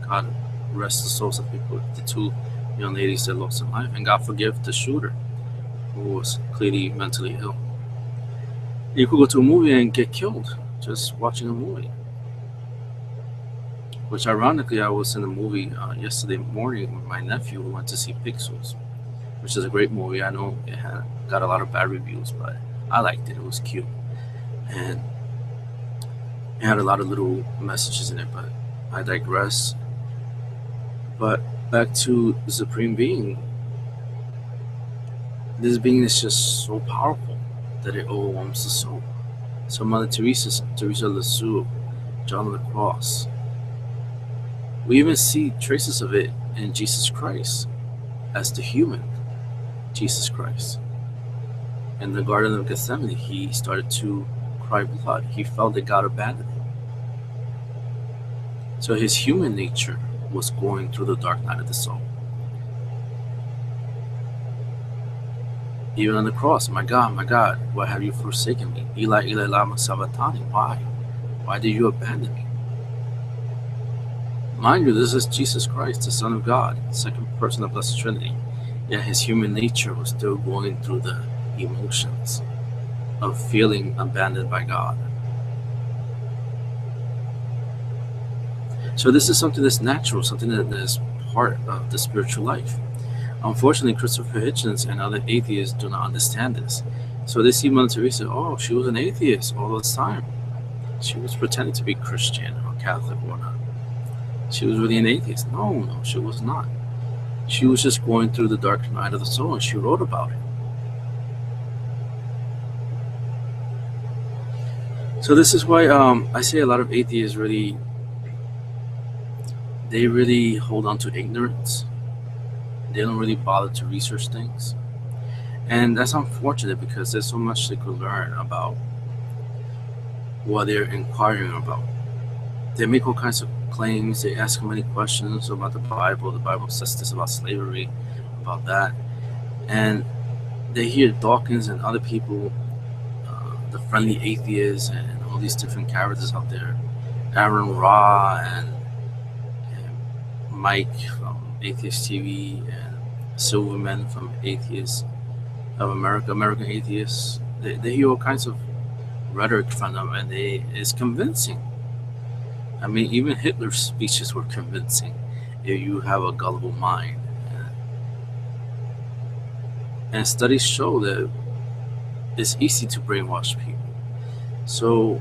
God rest the souls of people, the two young ladies that lost their life, and God forgive the shooter who was clearly mentally ill. You could go to a movie and get killed just watching a movie. Which ironically, I was in a movie yesterday morning with my nephew who went to see Pixels, which is a great movie. I know it got a lot of bad reviews, but I liked it. It was cute. And it had a lot of little messages in it, but I digress. But back to the Supreme Being. This being is just so powerful that it overwhelms the soul. So Mother Teresa Lisieux, John of the Cross. We even see traces of it in Jesus Christ as the human Jesus Christ. In the Garden of Gethsemane, he started to cry blood. He felt that God abandoned him. So his human nature was going through the dark night of the soul. Even on the cross, my God, why have you forsaken me? Eli, Eli, lama sabachthani. Why? Why did you abandon me? Mind you, this is Jesus Christ, the Son of God, second person of the Blessed Trinity. Yet his human nature was still going through the emotions of feeling abandoned by God. So this is something that's natural, something that is part of the spiritual life. Unfortunately, Christopher Hitchens and other atheists do not understand this. So they see Mother Teresa, oh, she was an atheist all the time. She was pretending to be Christian or Catholic or not. She was really an atheist. No, she was not. She was just going through the dark night of the soul, and she wrote about it. So this is why I say a lot of atheists really hold on to ignorance. They don't really bother to research things. And that's unfortunate because there's so much they could learn about what they're inquiring about. They make all kinds of claims. They ask many questions about the Bible. The Bible says this about slavery, about that. And they hear Dawkins and other people, the friendly atheists and all these different characters out there, Aaron Ra and Mike from Atheist TV and Silverman from Atheists of America, American Atheists. They hear all kinds of rhetoric from them, and it's convincing. I mean, even Hitler's speeches were convincing if you have a gullible mind. And studies show that it's easy to brainwash people. So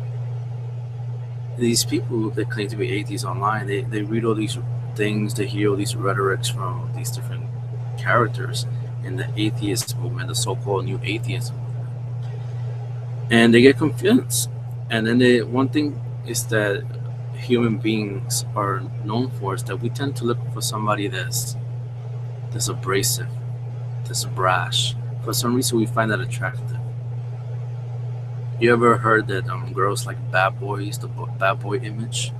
these people that claim to be atheists online, they read all these things, they hear all these rhetorics from these different characters in the atheist movement, the so-called new atheist movement. And they get convinced. And then one thing is that human beings are known for is that we tend to look for somebody that's abrasive, that's brash. For some reason, we find that attractive. You ever heard that girls like bad boys, the bad boy image?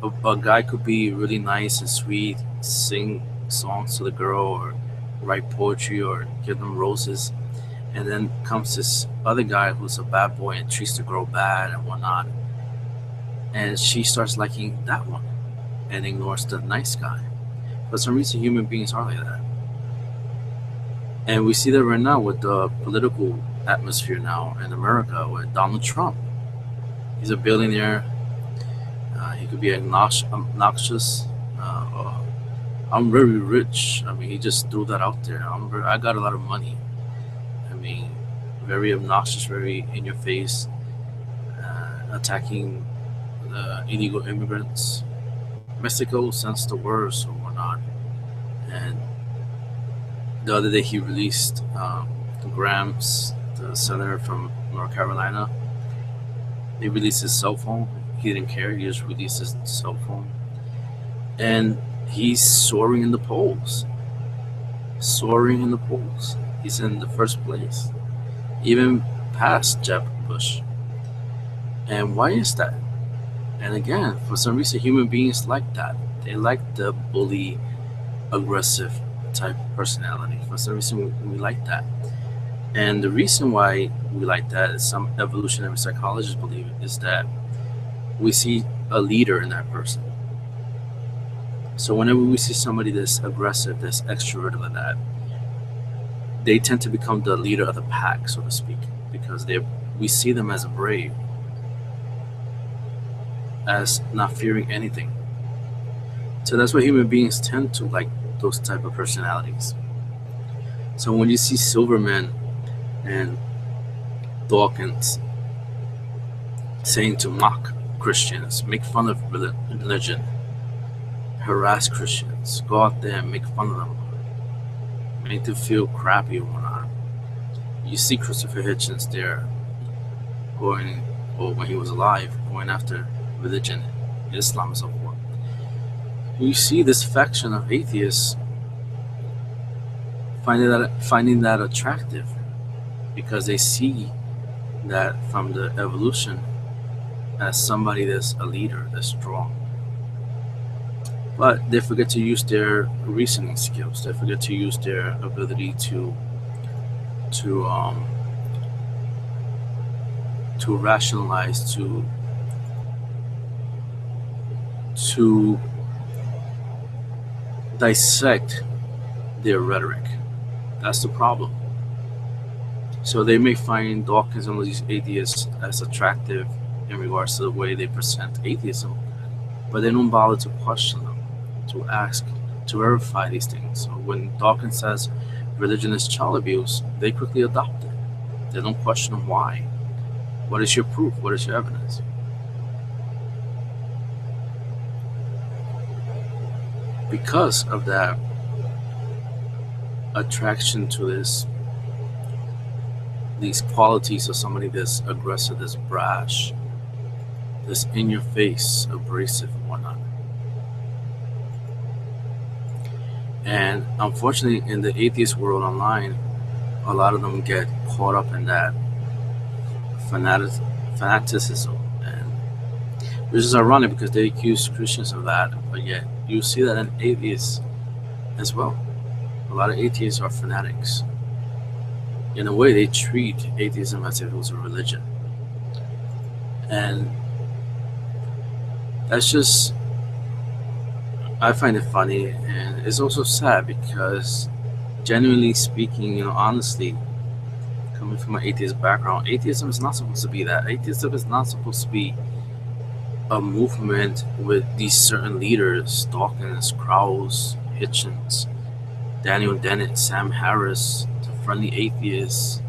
A guy could be really nice and sweet, sing songs to the girl or write poetry or give them roses. And then comes this other guy who's a bad boy and treats the girl bad and whatnot. And she starts liking that one and ignores the nice guy. For some reason, human beings are like that. And we see that right now with the political atmosphere now in America with Donald Trump. He's a billionaire. He could be obnoxious, I'm very rich. I mean, he just threw that out there. I got a lot of money. I mean, very obnoxious, very in your face, attacking illegal immigrants. Mexico sends the worst or whatnot. And the other day he released Gramps, the senator from North Carolina. He released his cell phone. He didn't care. He just released his cell phone. And he's soaring in the polls. Soaring in the polls. He's in the first place, even past Jeb Bush. And why is that? And again, for some reason, human beings like that. They like the bully, aggressive type personality. For some reason, we like that. And the reason why we like that is some evolutionary psychologists believe is that we see a leader in that person. So whenever we see somebody that's aggressive, that's extroverted like that, they tend to become the leader of the pack, so to speak, because we see them as brave, as not fearing anything. So that's why human beings tend to like those type of personalities. So when you see Silverman and Dawkins saying to mock Christians, make fun of religion, harass Christians, go out there and make fun of them, make them feel crappy or whatnot. You see Christopher Hitchens there going, or when he was alive, going after religion, Islam and so forth. You see this faction of atheists finding that attractive because they see that from the evolution as somebody that's a leader, that's strong. But they forget to use their reasoning skills. They forget to use their ability to rationalize, to dissect their rhetoric. That's the problem. So they may find Dawkins and all these atheists as attractive in regards to the way they present atheism, but they don't bother to question them, to ask, to verify these things. So when Dawkins says religion is child abuse, they quickly adopt it. They don't question why. What is your proof? What is your evidence? Because of that attraction to these qualities of somebody that's aggressive, that's brash, that's in your face, abrasive and whatnot. And unfortunately, in the atheist world online, a lot of them get caught up in that fanaticism, and which is ironic because they accuse Christians of that, but yet you see that in atheists as well. A lot of atheists are fanatics. In a way, they treat atheism as if it was a religion. And that's just, I find it funny, and it's also sad because, genuinely speaking, honestly, coming from an atheist background, atheism is not supposed to be that. Atheism is not supposed to be a movement with these certain leaders, Dawkins, Krauss, Hitchens, Daniel Dennett, Sam Harris, the Friendly Atheists,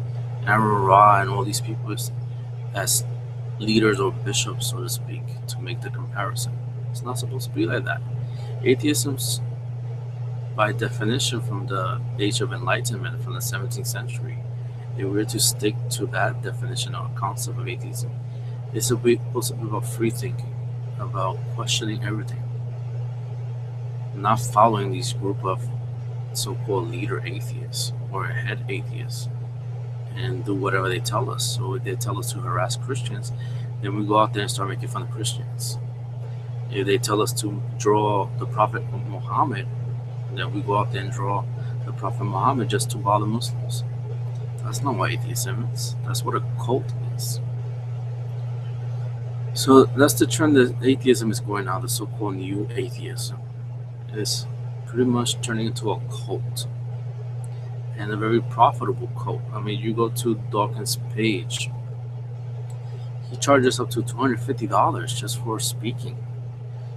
Aaron Ra, and all these people as leaders or bishops, so to speak, to make the comparison. It's not supposed to be like that. Atheism's, by definition, from the Age of Enlightenment, from the 17th century, if we were to stick to that definition or concept of atheism, it's supposed to be about free thinking, about questioning everything, not following these group of so-called leader atheists or head atheists and do whatever they tell us. So if they tell us to harass Christians, then we go out there and start making fun of Christians. If they tell us to draw the Prophet Muhammad, then we go out there and draw the Prophet Muhammad just to bother Muslims. That's not what atheism is. That's what a cult is. So that's the trend that atheism is going now, the so-called new atheism. It's pretty much turning into a cult, and a very profitable cult. I mean, you go to Dawkins' page, he charges up to $250 just for speaking,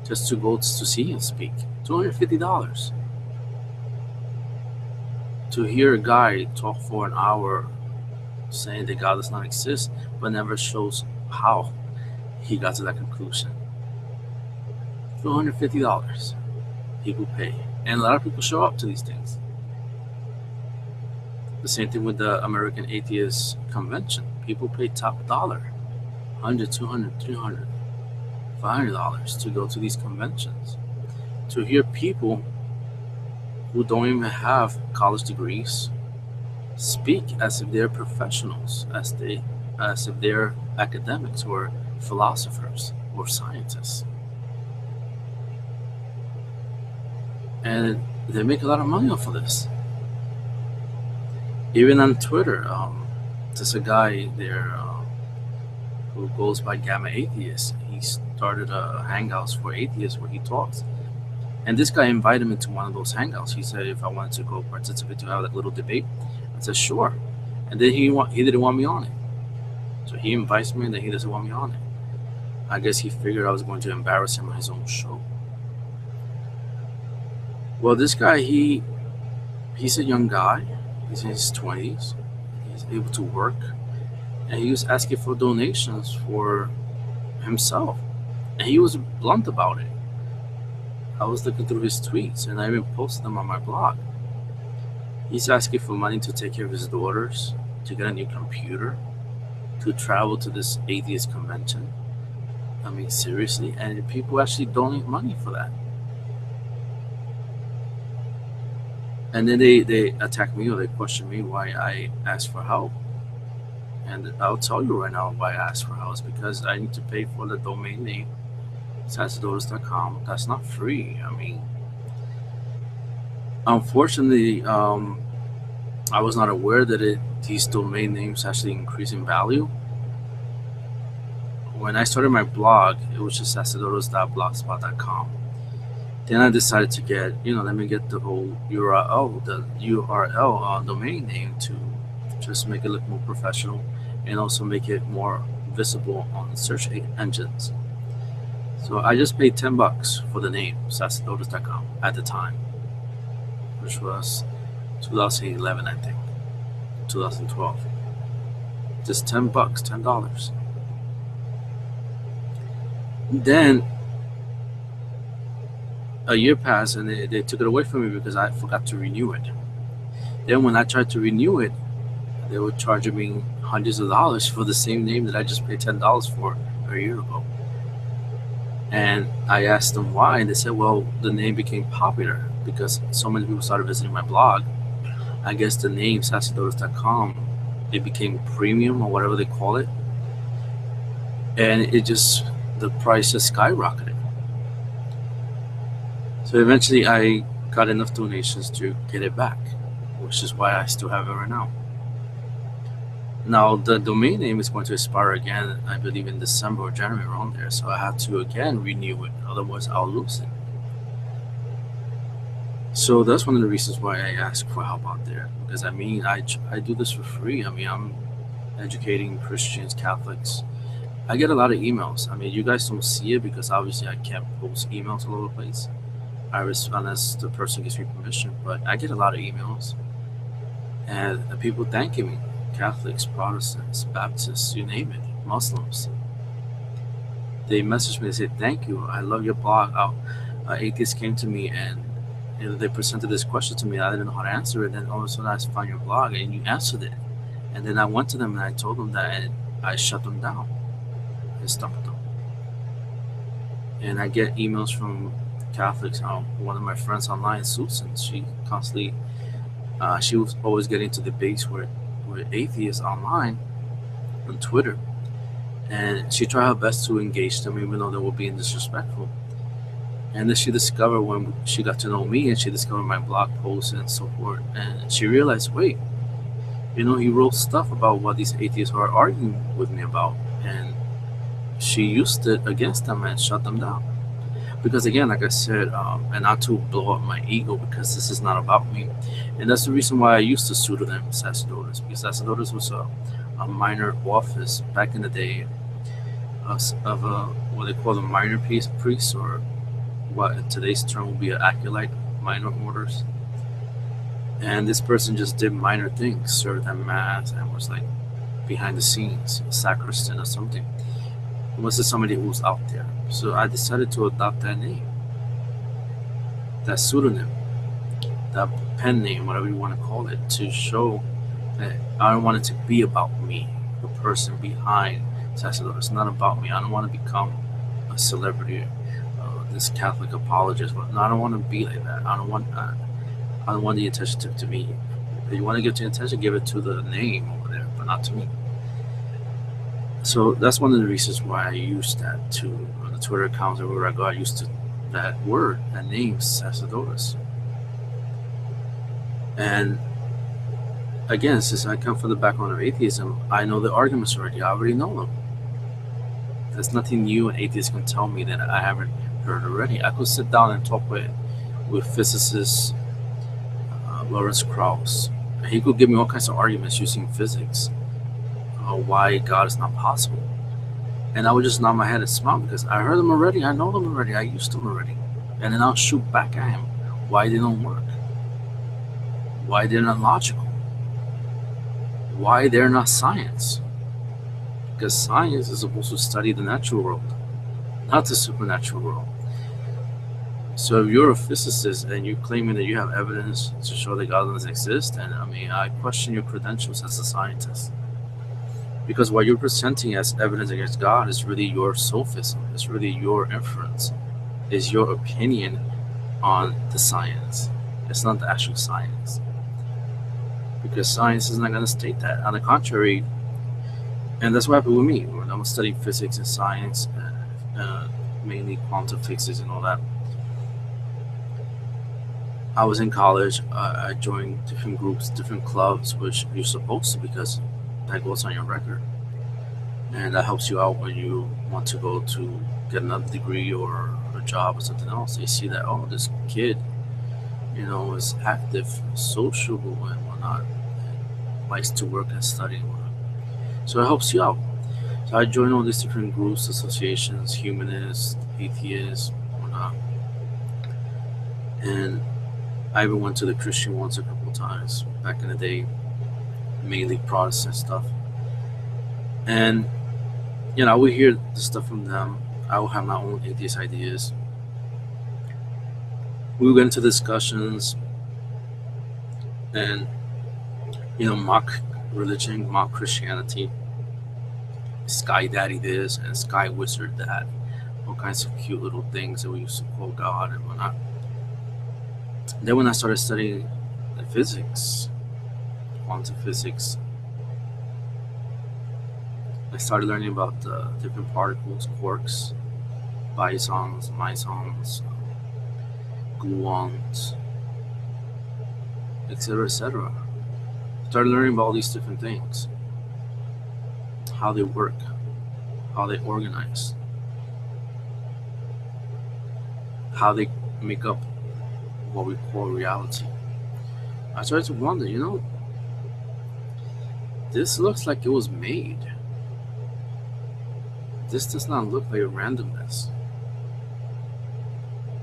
just to go to see him speak. $250. To hear a guy talk for an hour saying that God does not exist, but never shows how he got to that conclusion. $250 people pay, and a lot of people show up to these things. The same thing with the American Atheist Convention. People pay top dollar, $100, $200, $300, $500 to go to these conventions, to hear people who don't even have college degrees speak as if they're professionals, as if they're academics or philosophers or scientists. And they make a lot of money off of this. Even on Twitter, there's a guy there who goes by Gamma Atheist. He started a Hangouts for Atheists where he talks. And this guy invited me to one of those Hangouts. He said if I wanted to go participate to have that little debate. I said, sure. And then he didn't want me on it. So he invites me and then he doesn't want me on it. I guess he figured I was going to embarrass him on his own show. Well, this guy, he's a young guy. He's in his 20s. He's able to work. And he was asking for donations for himself. And he was blunt about it. I was looking through his tweets, and I even posted them on my blog. He's asking for money to take care of his daughters, to get a new computer, to travel to this atheist convention. I mean, seriously? And people actually donate money for that. And then they attack me or they question me why I ask for help. And I'll tell you right now why I ask for help. It's because I need to pay for the domain name, Sacerdotus.com. That's not free. I mean, unfortunately, I was not aware that these domain names actually increase in value. When I started my blog, it was just sacerdotus.blogspot.com. Then I decided to get, let me get the whole URL, domain name to just make it look more professional and also make it more visible on the search engines. So I just paid $10 for the name, sacerdotus.com, at the time, which was 2011, I think, 2012. Just $10. Then a year passed and they took it away from me because I forgot to renew it. Then when I tried to renew it, they were charging me hundreds of dollars for the same name that I just paid $10 for a year ago. And I asked them why, and they said, well, the name became popular because so many people started visiting my blog. I guess the name sacerdotus.com, it became premium or whatever they call it. And the price just skyrocketed. So eventually I got enough donations to get it back, which is why I still have it right now. Now the domain name is going to expire again, I believe in December or January, around there. So I have to again renew it, otherwise I'll lose it. So that's one of the reasons why I ask for help out there, because I do this for free. I mean, I'm educating Christians, Catholics. I get a lot of emails. I mean, you guys don't see it because obviously I can't post emails all over the place. I respond unless the person gives me permission, but I get a lot of emails and people thanking me. Catholics, Protestants, Baptists, you name it, Muslims. They message me, they say, thank you, I love your blog. Atheists came to me and they presented this question to me. I didn't know how to answer it. And all of a sudden I found your blog and you answered it. And then I went to them and I told them that, and I shut them down. I stopped them. And I get emails from Catholics. One of my friends online, Susan, she constantly, she was always getting into debates with atheists online on Twitter, and she tried her best to engage them even though they were being disrespectful. And then she discovered, when she got to know me and she discovered my blog posts and so forth, and she realized, wait, he wrote stuff about what these atheists were arguing with me about, and she used it against them and shut them down. Because again, like I said, and not to blow up my ego, because this is not about me. And that's the reason why I used the pseudonym Sacerdotus, because Sacerdotus was a minor office back in the day of what they call a minor priest, or what in today's term would be an acolyte, minor orders. And this person just did minor things, served at mass, and was like behind the scenes, a sacristan or something. It was just somebody who was out there. So I decided to adopt that name, that pseudonym, that pen name, whatever you want to call it, to show that I don't want it to be about me, the person behind Sacerdotus. It's not about me. I don't want to become a celebrity, this Catholic apologist. No, I don't want to be like that. I don't want the attention to me. If you want to give the attention, give it to the name over there, but not to me. So that's one of the reasons why I use that to on the Twitter accounts everywhere I go. I used that word, that name, Sacerdotus. And again, since I come from the background of atheism, I know the arguments already. I already know them. There's nothing new an atheist can tell me that I haven't heard already. I could sit down and talk with physicist Lawrence Krauss. He could give me all kinds of arguments using physics, why God is not possible. And I would just nod my head and smile because I heard them already, I know them already, I used them already. And then I'll shoot back at him why they don't work, why they're not logical, why they're not science. Because science is supposed to study the natural world, not the supernatural world. So if you're a physicist and you're claiming that you have evidence to show that God doesn't exist, and I question your credentials as a scientist. Because what you're presenting as evidence against God is really your sophism, it's really your inference, is your opinion on the science. It's not the actual science. Because science is not going to state that. On the contrary, and that's what happened with me. When I'm studying physics and science, mainly quantum physics and all that. I was in college. I joined different groups, different clubs, which you're supposed to because that goes on your record. And that helps you out when you want to go to get another degree or a job or something else. They see that, oh, this kid, is active, sociable and whatnot, and likes to work and study and whatnot. So it helps you out. So I joined all these different groups, associations, humanists, atheists, whatnot. And I even went to the Christian ones a couple of times back in the day, mainly Protestant stuff. And, I would hear the stuff from them. I would have my own atheist ideas. We would get into discussions and, mock religion, mock Christianity, Sky Daddy this and Sky Wizard that, all kinds of cute little things that we used to call God and whatnot. Then when I started studying physics, quantum physics, I started learning about different particles, quarks, bosons, mesons, gluons, etc., etc. Started learning about all these different things, how they work, how they organize, how they make up what we call reality. I started to wonder, this looks like it was made. This does not look like a randomness.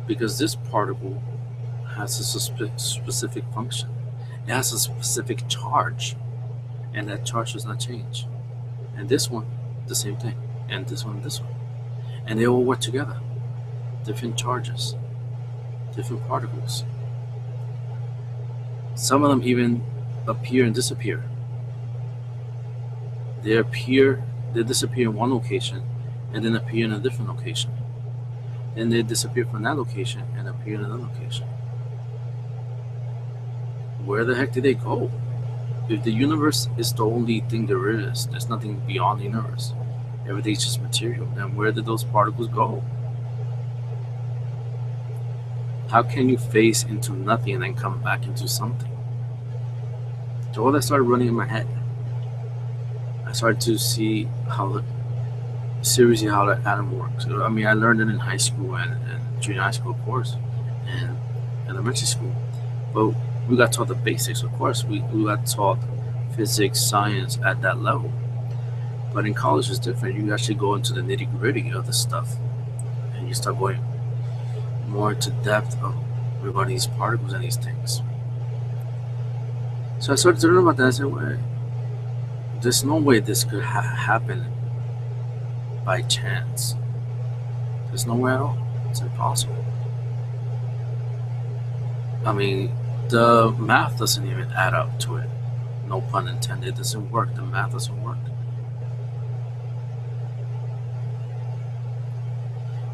Because this particle has a specific function. It has a specific charge. And that charge does not change. And this one, the same thing. And this one, this one. And they all work together. Different charges. Different particles. Some of them even appear and disappear. They disappear in one location and then appear in a different location. Then they disappear from that location and appear in another location. Where the heck did they go? If the universe is the only thing there is, there's nothing beyond the universe. Everything's just material. Then where did those particles go? How can you phase into nothing and then come back into something? So all that started running in my head. I started to see seriously how the atom works. I learned it in high school and junior high school, of course, and elementary school. But we got taught the basics, of course. We got taught physics, science at that level. But in college it's different. You actually go into the nitty-gritty of the stuff. And you start going more into depth of regarding these particles and these things. So I started to learn about that. I said, wait, there's no way this could happen by chance. There's no way at all. It's impossible. I mean, the math doesn't even add up to it. No pun intended. It doesn't work. The math doesn't work.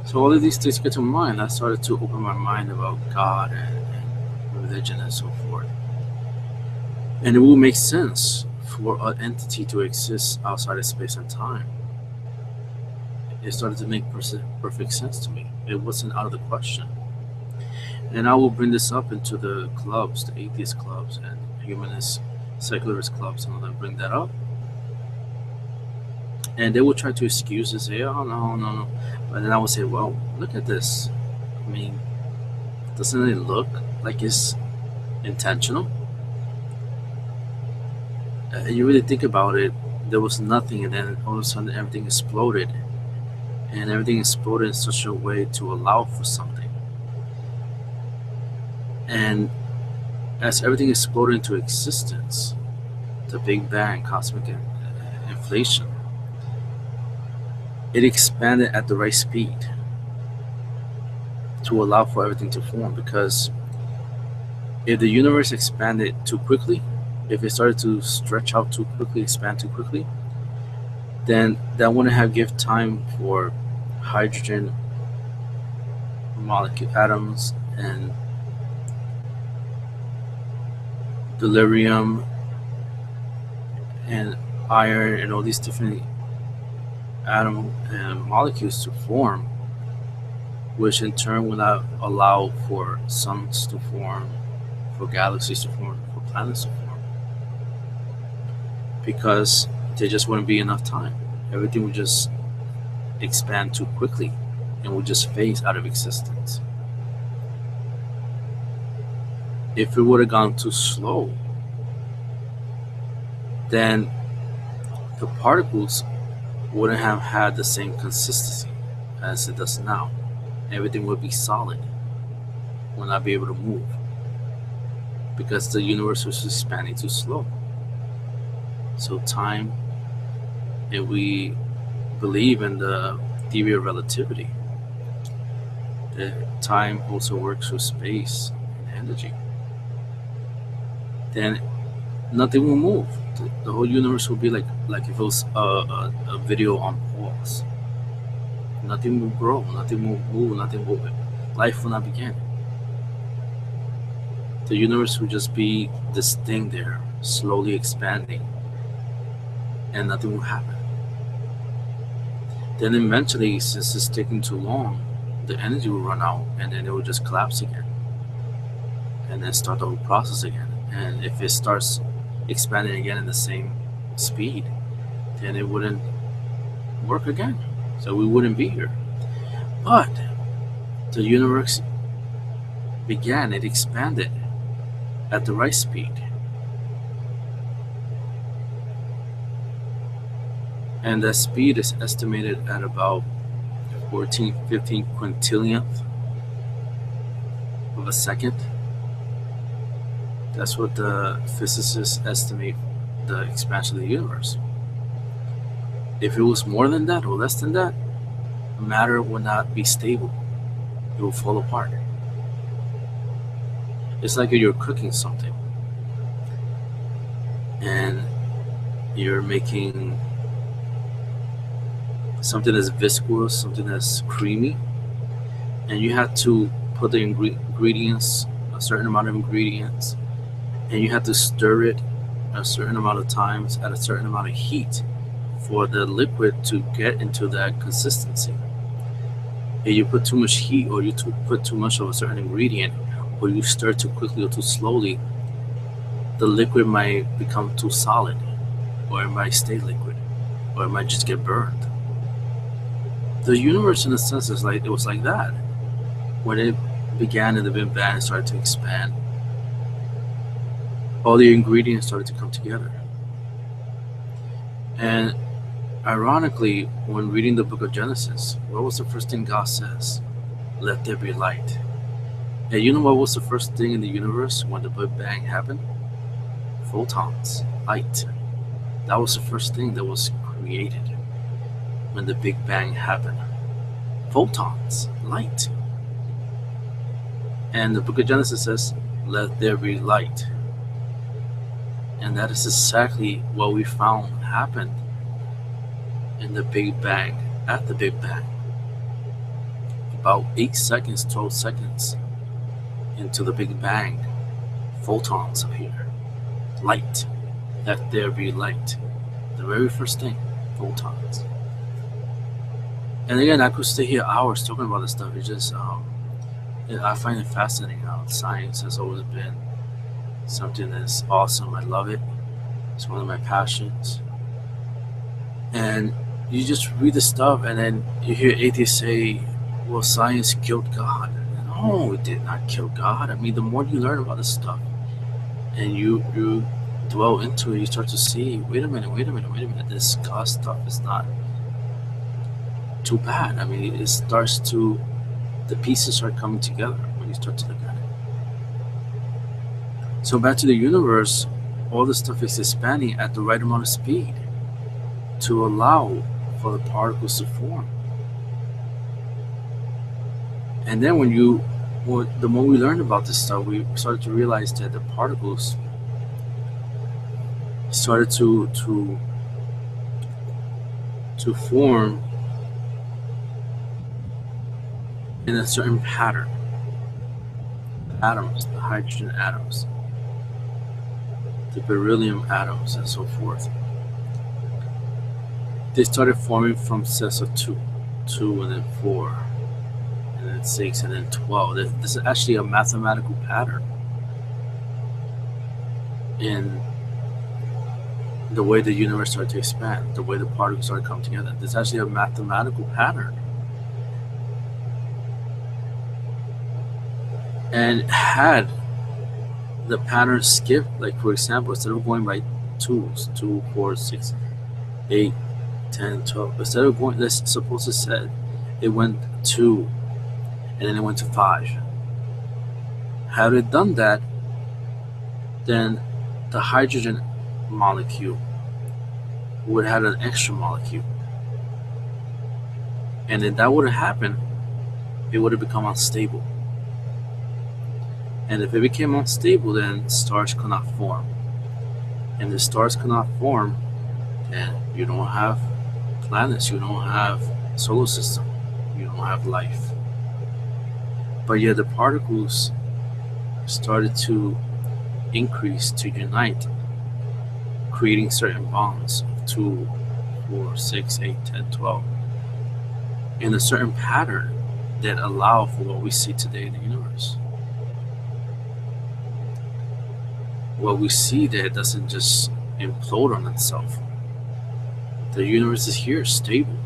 So all of these things get to mind. I started to open my mind about God and religion and so forth. And it will make sense for an entity to exist outside of space and time. It started to make perfect sense to me. It wasn't out of the question. And I will bring this up into the clubs, the atheist clubs and humanist, secularist clubs, and I'll bring that up. And they will try to excuse and say, oh, no. But then I will say, well, look at this. I mean, doesn't it look like it's intentional? You really think about it, there was nothing, and then all of a sudden everything exploded. And everything exploded in such a way to allow for something. And as everything exploded into existence, the Big Bang, cosmic inflation, it expanded at the right speed to allow for everything to form. Because if the universe expanded too quickly, if it started to stretch out too quickly, expand too quickly, then that wouldn't have given time for hydrogen molecule atoms and delirium and iron and all these different atom and molecules to form, which in turn will not allow for suns to form, for galaxies to form, for planets to form, because there just wouldn't be enough time. Everything would just expand too quickly and would just phase out of existence. If it would have gone too slow, then the particles wouldn't have had the same consistency as it does now. Everything would be solid, would not be able to move, because the universe was expanding too slow. So time, if we believe in the theory of relativity, that time also works with space and energy, then nothing will move. The whole universe will be like if it was a video on pause. Nothing will grow, nothing will move, life will not begin. The universe will just be this thing there, slowly expanding, and nothing will happen. Then eventually, since it's taking too long, the energy will run out, and then it will just collapse again, and then start the whole process again. And if it starts expanding again in the same speed, then it wouldn't work again. So we wouldn't be here. But the universe began, it expanded at the right speed. And that speed is estimated at about 14, 15 quintillionth of a second. That's what the physicists estimate the expansion of the universe. If it was more than that or less than that, matter would not be stable. It will fall apart. It's like if you're cooking something and you're making something that's viscous, something that's creamy, and you have to put the ingredients, a certain amount of ingredients, and you have to stir it a certain amount of times at a certain amount of heat for the liquid to get into that consistency. If you put too much heat, or you put too much of a certain ingredient, or you stir too quickly or too slowly, the liquid might become too solid, or it might stay liquid, or it might just get burned. The universe, in a sense, it was like that. When it began in the Big Bang and started to expand, all the ingredients started to come together. And ironically, when reading the book of Genesis, what was the first thing God says? Let there be light. And you know what was the first thing in the universe when the Big Bang happened? photons, light. That was the first thing that was created when the Big Bang happened. Photons, light. And the book of Genesis says, let there be light. And that is exactly what we found happened in the Big Bang, at the Big Bang. About 8 seconds, 12 seconds into the Big Bang, photons appear. Light. Let there be light. The very first thing, photons. And again, I could stay here hours talking about this stuff. It's just, I find it fascinating how science has always been something that's awesome. I love it. It's one of my passions. And you just read the stuff, and then you hear atheists say, well, science killed God. No, it did not kill God. I mean, the more you learn about this stuff and you dwell into it, you start to see, wait a minute, this God stuff is not too bad. I mean, it starts to, the pieces start coming together when you start to look at it. So back to the universe, all this stuff is expanding at the right amount of speed to allow for the particles to form. And then the more we learned about this stuff, we started to realize that the particles started to form in a certain pattern. Atoms, the hydrogen atoms, the beryllium atoms, and so forth. They started forming from sets of 2 and then 4, and then 6, and then 12. This is actually a mathematical pattern in the way the universe started to expand, the way the particles started to come together. There's actually a mathematical pattern. And had the pattern skipped, like for example, instead of going by 2s, 2, 4, 6, 8, 10, 12, instead of going, let's suppose it said it went 2 and then it went to 5. Had it done that, then the hydrogen molecule would have an extra molecule. And if that would have happened, it would have become unstable. And if it became unstable, then stars cannot form. And if stars cannot form, then you don't have planets, you don't have solar system, you don't have life. But yet the particles started to increase, to unite, creating certain bonds of 2, 4, 6, 8, 10, 12, in a certain pattern that allow for what we see today in the universe. What we see there doesn't just implode on itself. The universe is here, stable.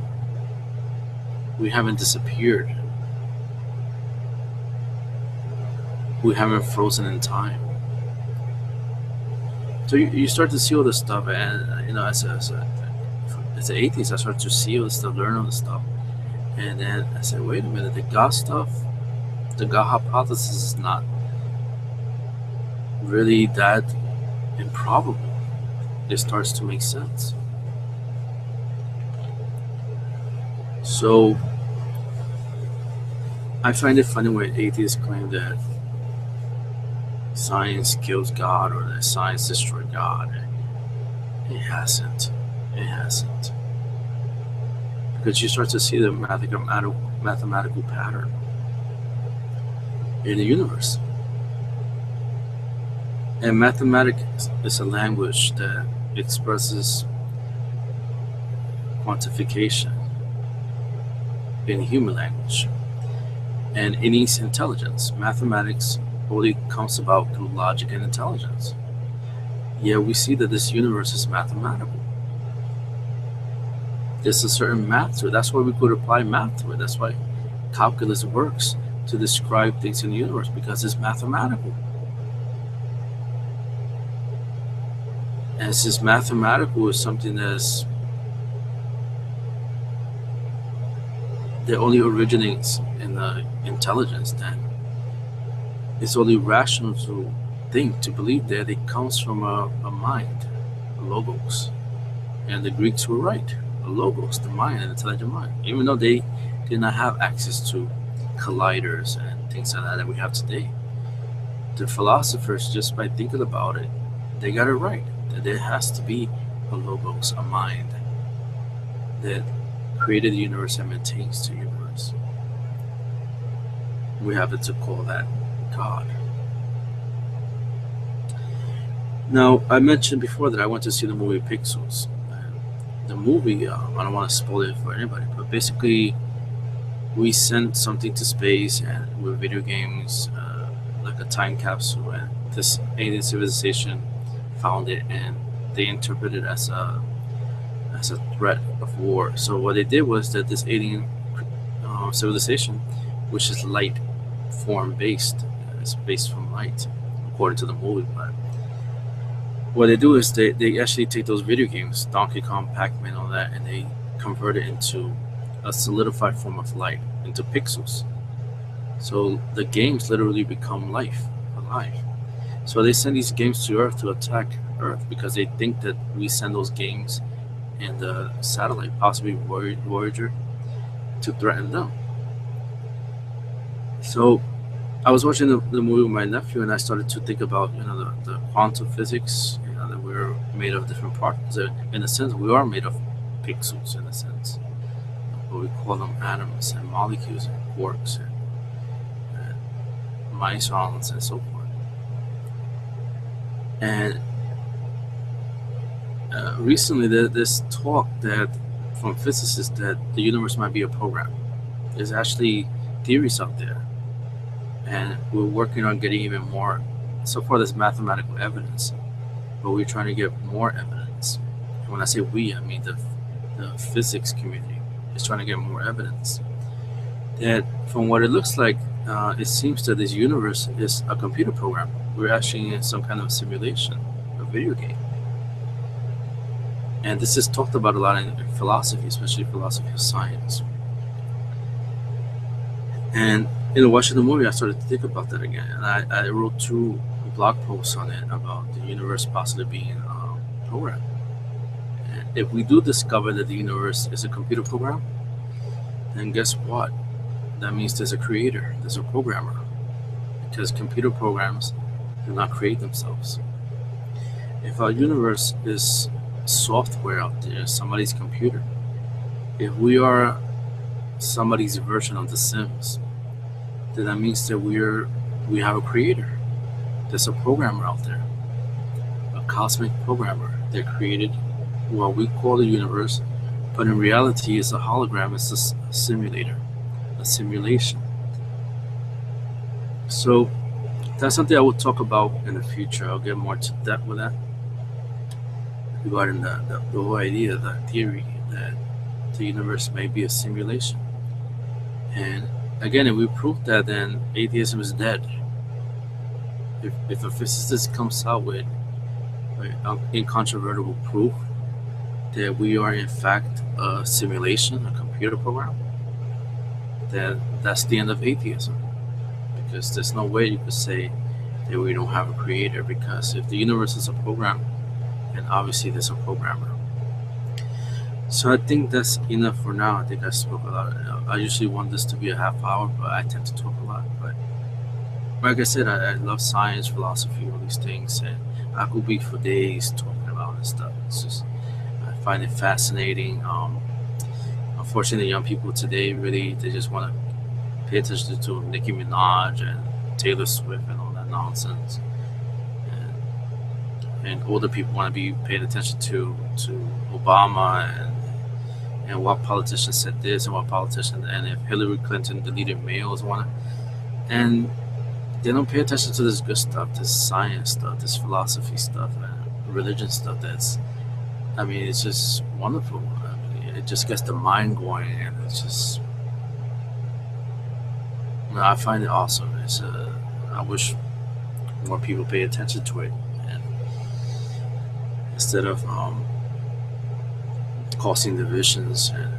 We haven't disappeared. We haven't frozen in time. So you start to see all this stuff, and you know, as an atheist, I started to see all this stuff, learn all this stuff, and then I said, wait a minute, the God stuff, the God hypothesis is not really that improbable. It starts to make sense. So I find it funny when atheists claim that science kills God or that science destroyed God. It hasn't. It hasn't. Because you start to see the mathematical pattern in the universe. And mathematics is a language that expresses quantification in human language. And it needs intelligence. Mathematics only comes about through logic and intelligence. Yet we see that this universe is mathematical. There's a certain math to it. That's why we could apply math to it. That's why calculus works to describe things in the universe, because it's mathematical. And since mathematical is something that only originates in the intelligence, then it's only rational to think, to believe that it comes from a mind, a logos. And the Greeks were right. A logos, the mind, an intelligent mind. Even though they did not have access to colliders and things like that we have today. The philosophers, just by thinking about it, they got it right. That there has to be a logos, a mind, that created the universe and maintains the universe. We happen to call that God. Now, I mentioned before that I went to see the movie Pixels. The movie, I don't want to spoil it for anybody, but basically, we sent something to space and with video games, like a time capsule, and this alien civilization found it, and they interpreted it as a threat of war. So what they did was that this alien civilization, which is light form based, it's based from light, according to the movie. But what they do is they actually take those video games, Donkey Kong, Pac-Man, all that, and they convert it into a solidified form of light, into pixels. So the games literally become life, alive. So they send these games to Earth to attack Earth because they think that we send those games and the satellite, possibly Voyager, to threaten them. So I was watching the movie with my nephew, and I started to think about the quantum physics. That we're made of different particles. In a sense, we are made of pixels. In a sense, but we call them atoms and molecules and quarks and mesons and so forth. And recently, there's talk that from physicists that the universe might be a program. There's actually theories out there, and we're working on getting even more. So far, there's mathematical evidence, but we're trying to get more evidence. And when I say we, I mean the physics community is trying to get more evidence. That from what it looks like, it seems that this universe is a computer program. We're actually in some kind of simulation, a video game. And this is talked about a lot in philosophy, especially philosophy of science. And watching the movie, I started to think about that again. And I wrote 2 blog posts on it about the universe possibly being a program. And if we do discover that the universe is a computer program, then guess what? That means there's a creator, there's a programmer. Because computer programs do not create themselves. If our universe is software out there, somebody's computer, if we are somebody's version of The Sims, then that means that we have a creator. There's a programmer out there, a cosmic programmer that created what we call the universe, but in reality it's a hologram, it's a simulator, a simulation. So that's something I will talk about in the future. I'll get more to depth with that, regarding the whole idea, the theory that the universe may be a simulation. And again, if we prove that, then atheism is dead. If a physicist comes out with incontrovertible proof that we are in fact a simulation, a computer program, then that's the end of atheism. Because there's no way you could say that we don't have a creator, because if the universe is a program, then obviously there's a programmer. So I think that's enough for now. I think I spoke a lot. I usually want this to be a half hour, but I tend to talk a lot. But like I said, I love science, philosophy, all these things, and I could be for days talking about this stuff. It's just, I find it fascinating. Unfortunately, young people today they just want to pay attention to Nicki Minaj and Taylor Swift and all that nonsense. And older people want to be paying attention to Obama and what politician said this and what politician, and if Hillary Clinton deleted mails, and they don't pay attention to this good stuff, this science stuff, this philosophy stuff, and religion stuff. It's just wonderful. It just gets the mind going, and it's just, I find it awesome. I wish more people pay attention to it, and instead of causing divisions and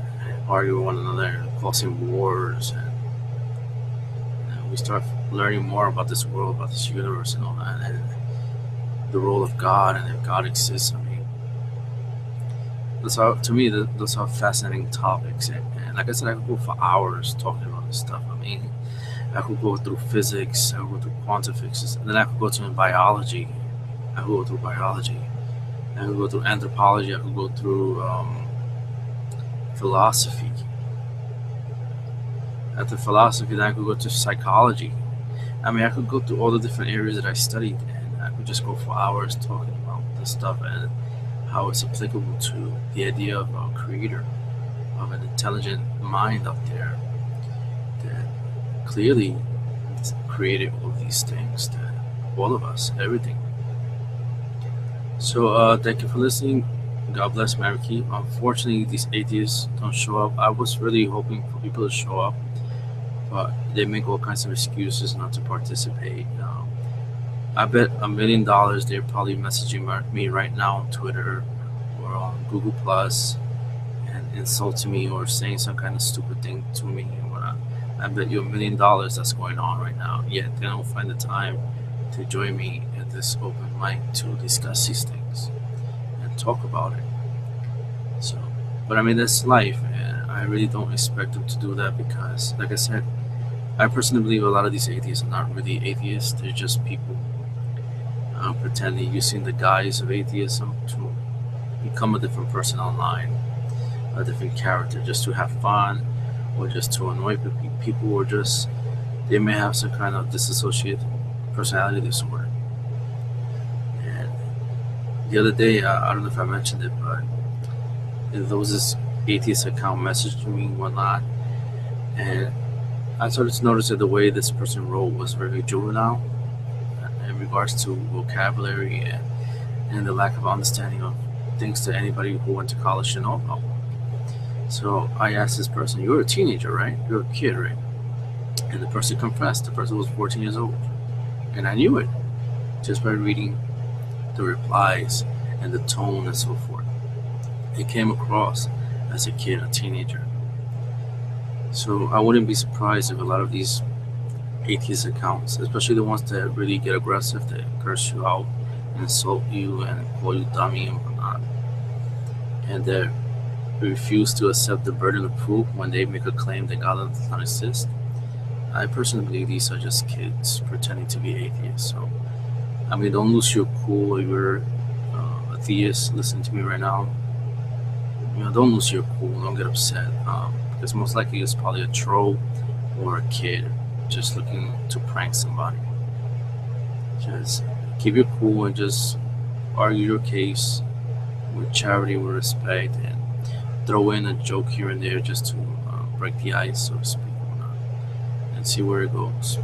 arguing with one another and causing wars, and we start learning more about this world, about this universe and all that, the role of God and if God exists. I mean, to me, those are fascinating topics. And like I said, I could go for hours talking about this stuff. I mean, I could go through physics, I could go through quantum physics, and then I could go to biology. I could go through biology. I could go through anthropology. I could go through philosophy. After philosophy, then I could go to psychology. I mean, I could go through all the different areas that I studied, and I could just go for hours talking about this stuff and how it's applicable to the idea of a creator, of an intelligent mind out there that clearly created all these things, that all of us, everything. So thank you for listening. God bless Mariki. Unfortunately, these atheists don't show up. I was really hoping for people to show up, but they make all kinds of excuses not to participate. I bet $1 million they're probably messaging me right now on Twitter or on Google Plus and insulting me or saying some kind of stupid thing to me. I bet you $1 million that's going on right now. Yet they don't find the time to join me at this open mic to discuss these things and talk about it. So, but I mean, that's life, and I really don't expect them to do that because, like I said, I personally believe a lot of these atheists are not really atheists. They're just people pretending, using the guise of atheism to become a different person online, a different character, just to have fun or just to annoy people, or just they may have some kind of dissociative personality disorder. And the other day, I don't know if I mentioned it, but there was this atheist account messaged me and whatnot, and I started to notice that the way this person wrote was very juvenile in regards to vocabulary and the lack of understanding of things that anybody who went to college should know about. So I asked this person, "You're a teenager, right? You're a kid, right?" And the person confessed. The person was 14 years old. And I knew it just by reading the replies and the tone and so forth. It came across as a kid, a teenager. So I wouldn't be surprised if a lot of these atheist accounts, especially the ones that really get aggressive, that curse you out, insult you, and call you dummy and whatnot, and that refuse to accept the burden of proof when they make a claim that God does not exist. I personally believe these are just kids pretending to be atheists. So, I mean, don't lose your cool if you're a theist listening to me right now. Don't lose your cool. Don't get upset. Because most likely it's probably a troll or a kid just looking to prank somebody. Just keep your cool and just argue your case with charity, with respect, and throw in a joke here and there just to break the ice, so to speak, and see where it goes.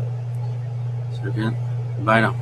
So again, bye now.